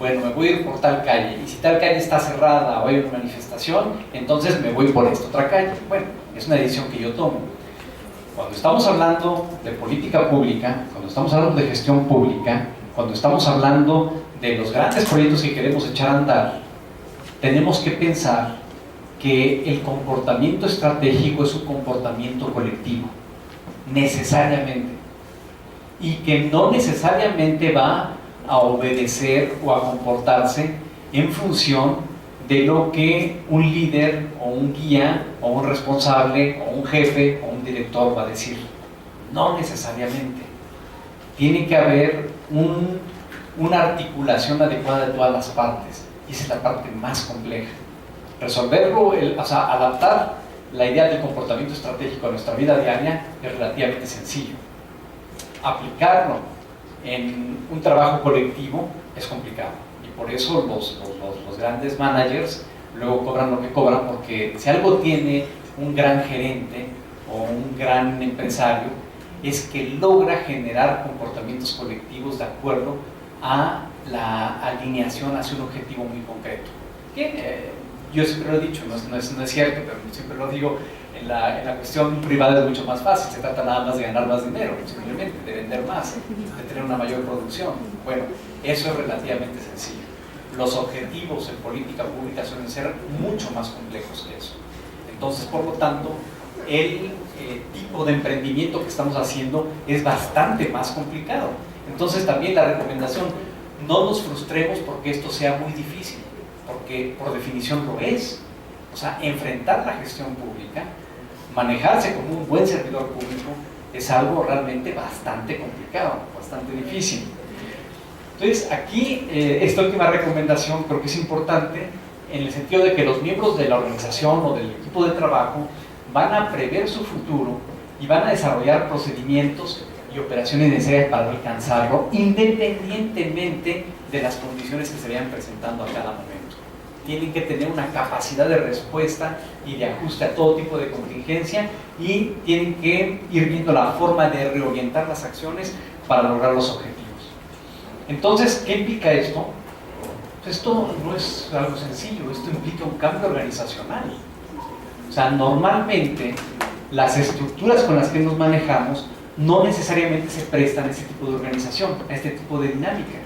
bueno, me voy a ir por tal calle, y si tal calle está cerrada o hay una manifestación, entonces me voy por esta otra calle. Bueno, es una decisión que yo tomo. Cuando estamos hablando de política pública, cuando estamos hablando de gestión pública, cuando estamos hablando de los grandes proyectos que queremos echar a andar, tenemos que pensar que el comportamiento estratégico es un comportamiento colectivo, necesariamente, y que no necesariamente va a obedecer o a comportarse en función de lo que un líder o un guía o un responsable o un jefe o un director va a decir. No necesariamente. Tiene que haber una articulación adecuada de todas las partes, y esa es la parte más compleja. Resolverlo, o sea, adaptar la idea del comportamiento estratégico a nuestra vida diaria es relativamente sencillo. Aplicarlo en un trabajo colectivo es complicado, y por eso los grandes managers luego cobran lo que cobran, porque si algo tiene un gran gerente o un gran empresario es que logra generar comportamientos colectivos de acuerdo a la alineación hacia un objetivo muy concreto. Yo siempre lo he dicho, no es cierto, pero siempre lo digo, en la cuestión privada es mucho más fácil, se trata nada más de ganar más dinero, simplemente de vender más, de tener una mayor producción. Bueno, eso es relativamente sencillo. Los objetivos en política pública suelen ser mucho más complejos que eso. Entonces, por lo tanto, el tipo de emprendimiento que estamos haciendo es bastante más complicado. Entonces, también la recomendación, no nos frustremos porque esto sea muy difícil, porque por definición lo es. O sea, enfrentar la gestión pública, manejarse como un buen servidor público, es algo realmente bastante complicado, bastante difícil. Entonces, aquí esta última recomendación creo que es importante en el sentido de que los miembros de la organización o del equipo de trabajo van a prever su futuro y van a desarrollar procedimientos y operaciones necesarias para alcanzarlo, independientemente de las condiciones que se vayan presentando a cada momento. Tienen que tener una capacidad de respuesta y de ajuste a todo tipo de contingencia, y tienen que ir viendo la forma de reorientar las acciones para lograr los objetivos. Entonces, ¿qué implica esto? Pues esto no es algo sencillo, esto implica un cambio organizacional. O sea, normalmente las estructuras con las que nos manejamos no necesariamente se prestan a este tipo de organización, a este tipo de dinámica.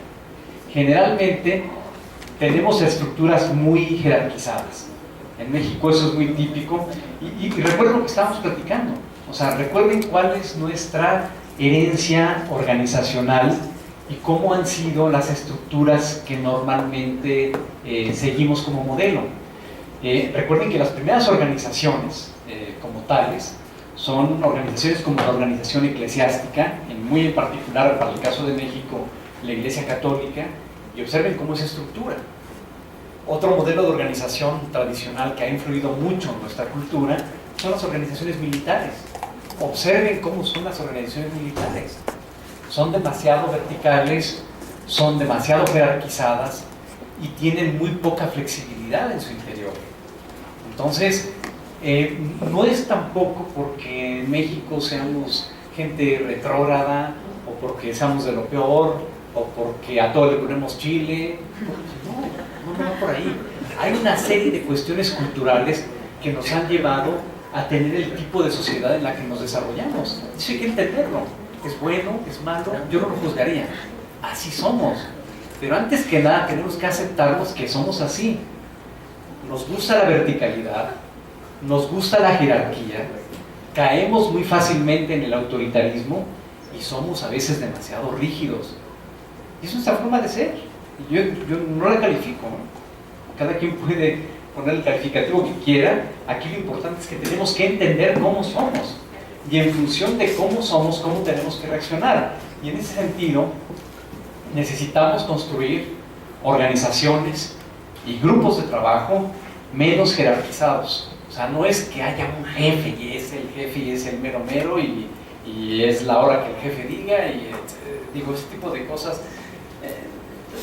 Generalmente tenemos estructuras muy jerarquizadas. En México eso es muy típico. Y recuerden lo que estábamos platicando. O sea, recuerden cuál es nuestra herencia organizacional y cómo han sido las estructuras que normalmente seguimos como modelo. Recuerden que las primeras organizaciones como tales son organizaciones como la organización eclesiástica, muy en particular para el caso de México, la Iglesia Católica, y observen cómo es estructura. Otro modelo de organización tradicional que ha influido mucho en nuestra cultura son las organizaciones militares. Observen cómo son las organizaciones militares. Son demasiado verticales, son demasiado jerarquizadas y tienen muy poca flexibilidad en su interior. Entonces, no es tampoco porque en México seamos gente retrógrada o porque seamos de lo peor o porque a todo le ponemos chile. No va por ahí. Hay una serie de cuestiones culturales que nos han llevado a tener el tipo de sociedad en la que nos desarrollamos. Eso hay que entenderlo. Es bueno, es malo, yo no lo juzgaría. Así somos. Pero antes que nada tenemos que aceptarnos que somos así. Nos gusta la verticalidad, nos gusta la jerarquía, caemos muy fácilmente en el autoritarismo y somos a veces demasiado rígidos. Y eso es nuestra forma de ser. Yo no la califico, ¿no? Cada quien puede poner el calificativo que quiera. Aquí lo importante es que tenemos que entender cómo somos. Y en función de cómo somos, cómo tenemos que reaccionar. Y en ese sentido, necesitamos construir organizaciones y grupos de trabajo menos jerarquizados. O sea, no es que haya un jefe y es el jefe y es el mero mero y es la hora que el jefe diga y digo, ese tipo de cosas.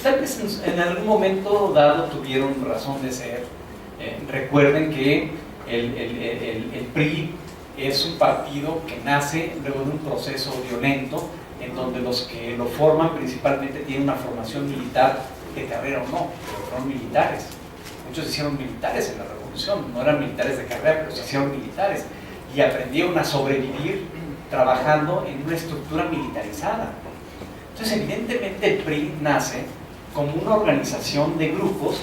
Tal vez en algún momento dado tuvieron razón de ser. Recuerden que el PRI es un partido que nace luego de un proceso violento en donde los que lo forman principalmente tienen una formación militar de carrera o no, pero fueron militares. Muchos se hicieron militares en la revolución, no eran militares de carrera, pero se hicieron militares y aprendieron a sobrevivir trabajando en una estructura militarizada. Entonces, evidentemente el PRI nace como una organización de grupos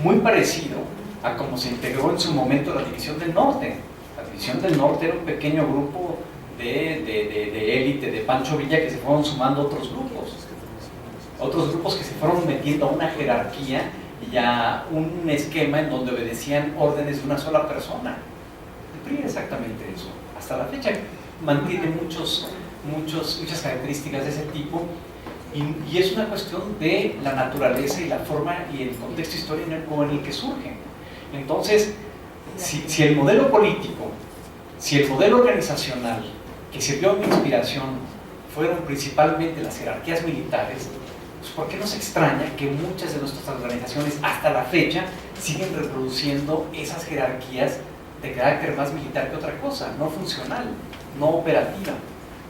muy parecido a como se integró en su momento la División del Norte. La División del Norte era un pequeño grupo de élite de Pancho Villa que se fueron sumando otros grupos que se fueron metiendo a una jerarquía y a un esquema en donde obedecían órdenes de una sola persona. El PRI era exactamente eso. Hasta la fecha mantiene muchas características de ese tipo y es una cuestión de la naturaleza y la forma y el contexto histórico en el que surge. Entonces, si el modelo político, si el modelo organizacional que sirvió de inspiración fueron principalmente las jerarquías militares, pues ¿por qué nos extraña que muchas de nuestras organizaciones hasta la fecha siguen reproduciendo esas jerarquías de carácter más militar que otra cosa, no funcional, no operativa,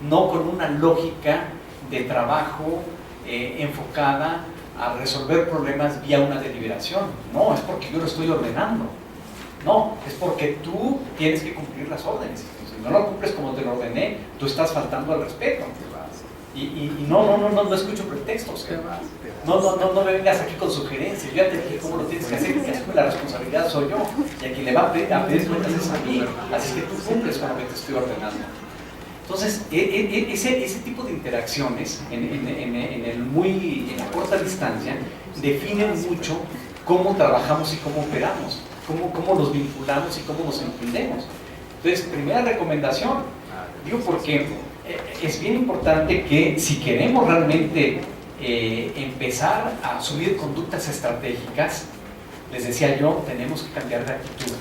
no con una lógica de trabajo enfocada a resolver problemas vía una deliberación? No, es porque yo lo estoy ordenando. No, es porque tú tienes que cumplir las órdenes. Si no lo cumples como te lo ordené, tú estás faltando al respeto. Y no escucho pretextos. No me vengas aquí con sugerencias. Yo ya te dije cómo lo tienes que hacer, y la responsabilidad soy yo. Y a quien le va a pedir cuentas es a mí. Así que tú cumples con lo que te estoy ordenando. Entonces, ese tipo de interacciones en la corta distancia definen mucho cómo trabajamos y cómo operamos, cómo nos vinculamos y cómo nos entendemos. Entonces, primera recomendación, digo porque es bien importante que si queremos realmente empezar a asumir conductas estratégicas, les decía yo, tenemos que cambiar de actitud.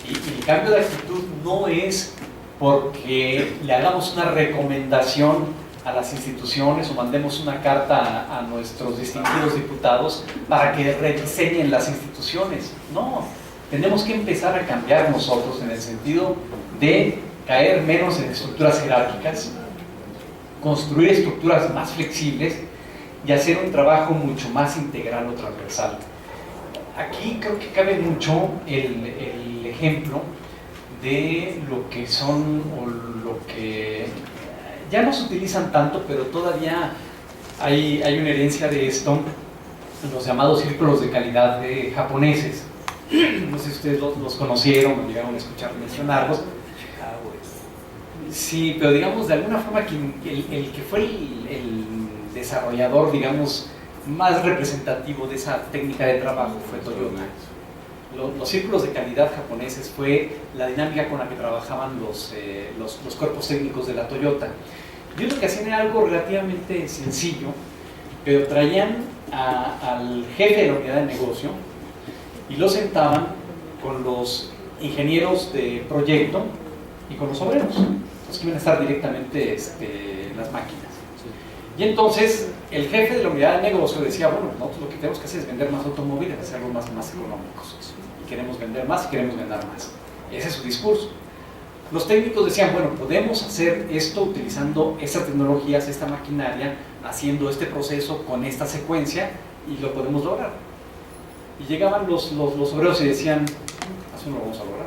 Y el cambio de actitud no es porque le hagamos una recomendación a las instituciones o mandemos una carta a nuestros distinguidos diputados para que rediseñen las instituciones. No, tenemos que empezar a cambiar nosotros en el sentido de caer menos en estructuras jerárquicas, construir estructuras más flexibles y hacer un trabajo mucho más integral o transversal. Aquí creo que cabe mucho el ejemplo de lo que son o lo que ya no se utilizan tanto, pero todavía hay una herencia de esto, los llamados círculos de calidad de japoneses. No sé si ustedes los conocieron o llegaron a escuchar mencionarlos. Sí, pero digamos de alguna forma el que fue el desarrollador, digamos, más representativo de esa técnica de trabajo fue Toyota. Los círculos de calidad japoneses fue la dinámica con la que trabajaban los cuerpos técnicos de la Toyota. Yo lo que hacían era algo relativamente sencillo, pero traían al jefe de la unidad de negocio y lo sentaban con los ingenieros de proyecto y con los obreros, los que iban a estar directamente en las máquinas. Y entonces el jefe de la unidad de negocio decía, bueno, nosotros lo que tenemos que hacer es vender más automóviles, hacerlos más económicos. Y queremos vender más y queremos ganar más. Ese es su discurso. Los técnicos decían, bueno, podemos hacer esto utilizando estas tecnologías, esta maquinaria, haciendo este proceso con esta secuencia y lo podemos lograr. Y llegaban los obreros y decían, así no lo vamos a lograr.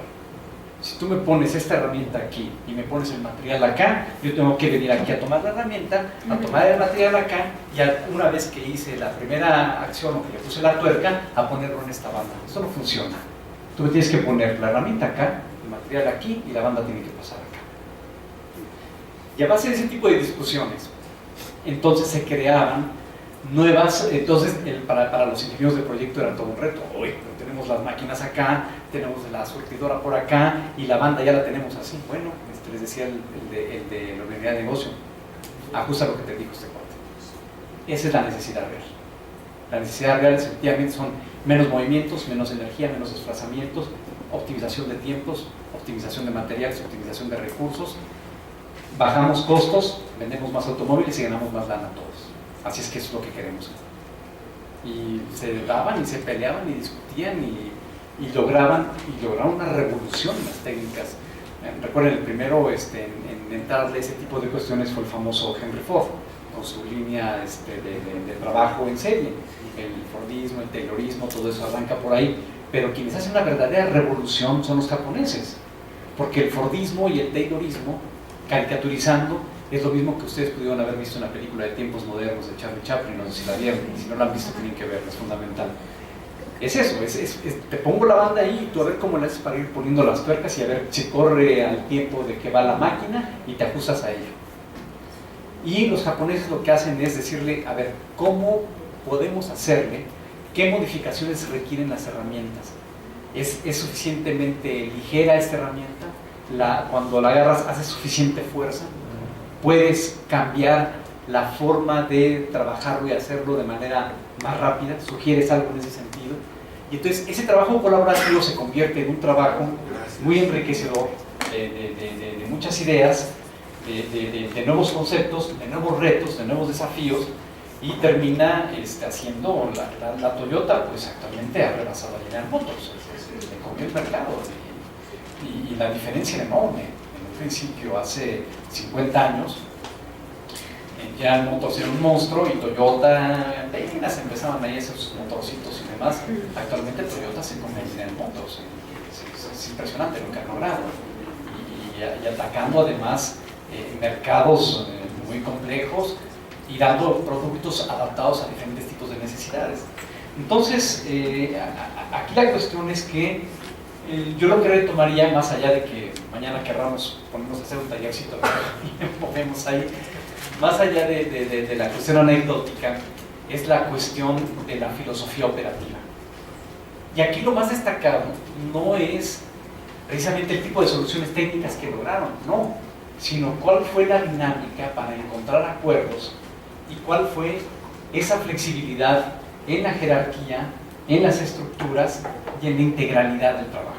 Si tú me pones esta herramienta aquí y me pones el material acá, yo tengo que venir aquí a tomar la herramienta, a tomar el material acá y una vez que hice la primera acción o que le puse la tuerca, a ponerlo en esta banda. Eso no funciona. Tú me tienes que poner la herramienta acá, el material aquí y la banda tiene que pasar acá. Y a base de ese tipo de discusiones, entonces se creaban nuevas, entonces para los ingenieros de proyecto era todo un reto. Hoy tenemos las máquinas acá, tenemos la surtidora por acá y la banda ya la tenemos así. Bueno, les decía el de la unidad de negocio, ajusta lo que te dijo este cuate. Esa es la necesidad real. La necesidad real efectivamente son menos movimientos, menos energía, menos desplazamientos, optimización de tiempos, optimización de materiales, optimización de recursos. Bajamos costos, vendemos más automóviles y ganamos más lana todos. Así es que eso es lo que queremos. Y se daban y se peleaban y discutían y lograron una revolución en las técnicas. Recuerden, el primero en entrarle ese tipo de cuestiones fue el famoso Henry Ford, con su línea de trabajo en serie. El Fordismo, el Taylorismo, todo eso arranca por ahí. Pero quienes hacen una verdadera revolución son los japoneses. Porque el Fordismo y el Taylorismo, caricaturizando, es lo mismo que ustedes pudieron haber visto en la película de Tiempos Modernos de Charlie Chaplin, no sé si la vieron, y si no la han visto tienen que verla, es fundamental. Es eso, te pongo la banda ahí y tú a ver cómo le haces para ir poniendo las tuercas y a ver si corre al tiempo de que va la máquina y te ajustas a ello. Y los japoneses lo que hacen es decirle, a ver, ¿cómo podemos hacerle? ¿Qué modificaciones requieren las herramientas? ¿Es suficientemente ligera esta herramienta? Cuando la agarras, ¿hace suficiente fuerza? ¿Puedes cambiar la forma de trabajarlo y hacerlo de manera más rápida? ¿Sugieres algo en ese sentido? Y entonces ese trabajo colaborativo se convierte en un trabajo muy enriquecedor de muchas ideas, de nuevos conceptos, de nuevos retos, de nuevos desafíos, y termina haciendo la Toyota, pues actualmente ha rebasado a General Motors, le comió el mercado y la diferencia era enorme. Principio, hace 50 años, General Motors era un monstruo y Toyota apenas empezaban ahí esos motorcitos y demás. Actualmente Toyota se convierte en General Motors. Es impresionante lo que han logrado y atacando además mercados muy complejos y dando productos adaptados a diferentes tipos de necesidades. Entonces, aquí la cuestión es que yo lo que retomaría, más allá de que mañana querramos ponernos a hacer un tallercito y movemos ahí, más allá de la cuestión anecdótica, es la cuestión de la filosofía operativa. Y aquí lo más destacado no es precisamente el tipo de soluciones técnicas que lograron, no. sino cuál fue la dinámica para encontrar acuerdos y cuál fue esa flexibilidad en la jerarquía, en las estructuras y en la integralidad del trabajo.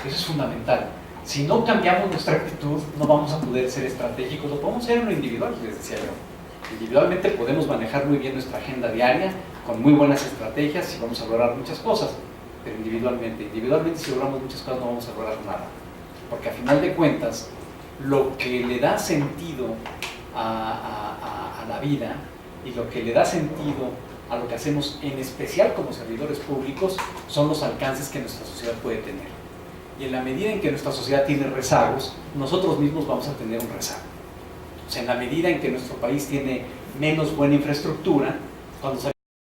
Eso es fundamental. Si no cambiamos nuestra actitud, no vamos a poder ser estratégicos. Lo podemos hacer en lo individual, les decía yo. Individualmente podemos manejar muy bien nuestra agenda diaria, con muy buenas estrategias y vamos a lograr muchas cosas, pero individualmente si logramos muchas cosas no vamos a lograr nada. Porque a final de cuentas, lo que le da sentido a la vida y lo que le da sentido a lo que hacemos, en especial como servidores públicos, son los alcances que nuestra sociedad puede tener. Y en la medida en que nuestra sociedad tiene rezagos, nosotros mismos vamos a tener un rezago. O sea, en la medida en que nuestro país tiene menos buena infraestructura, cuando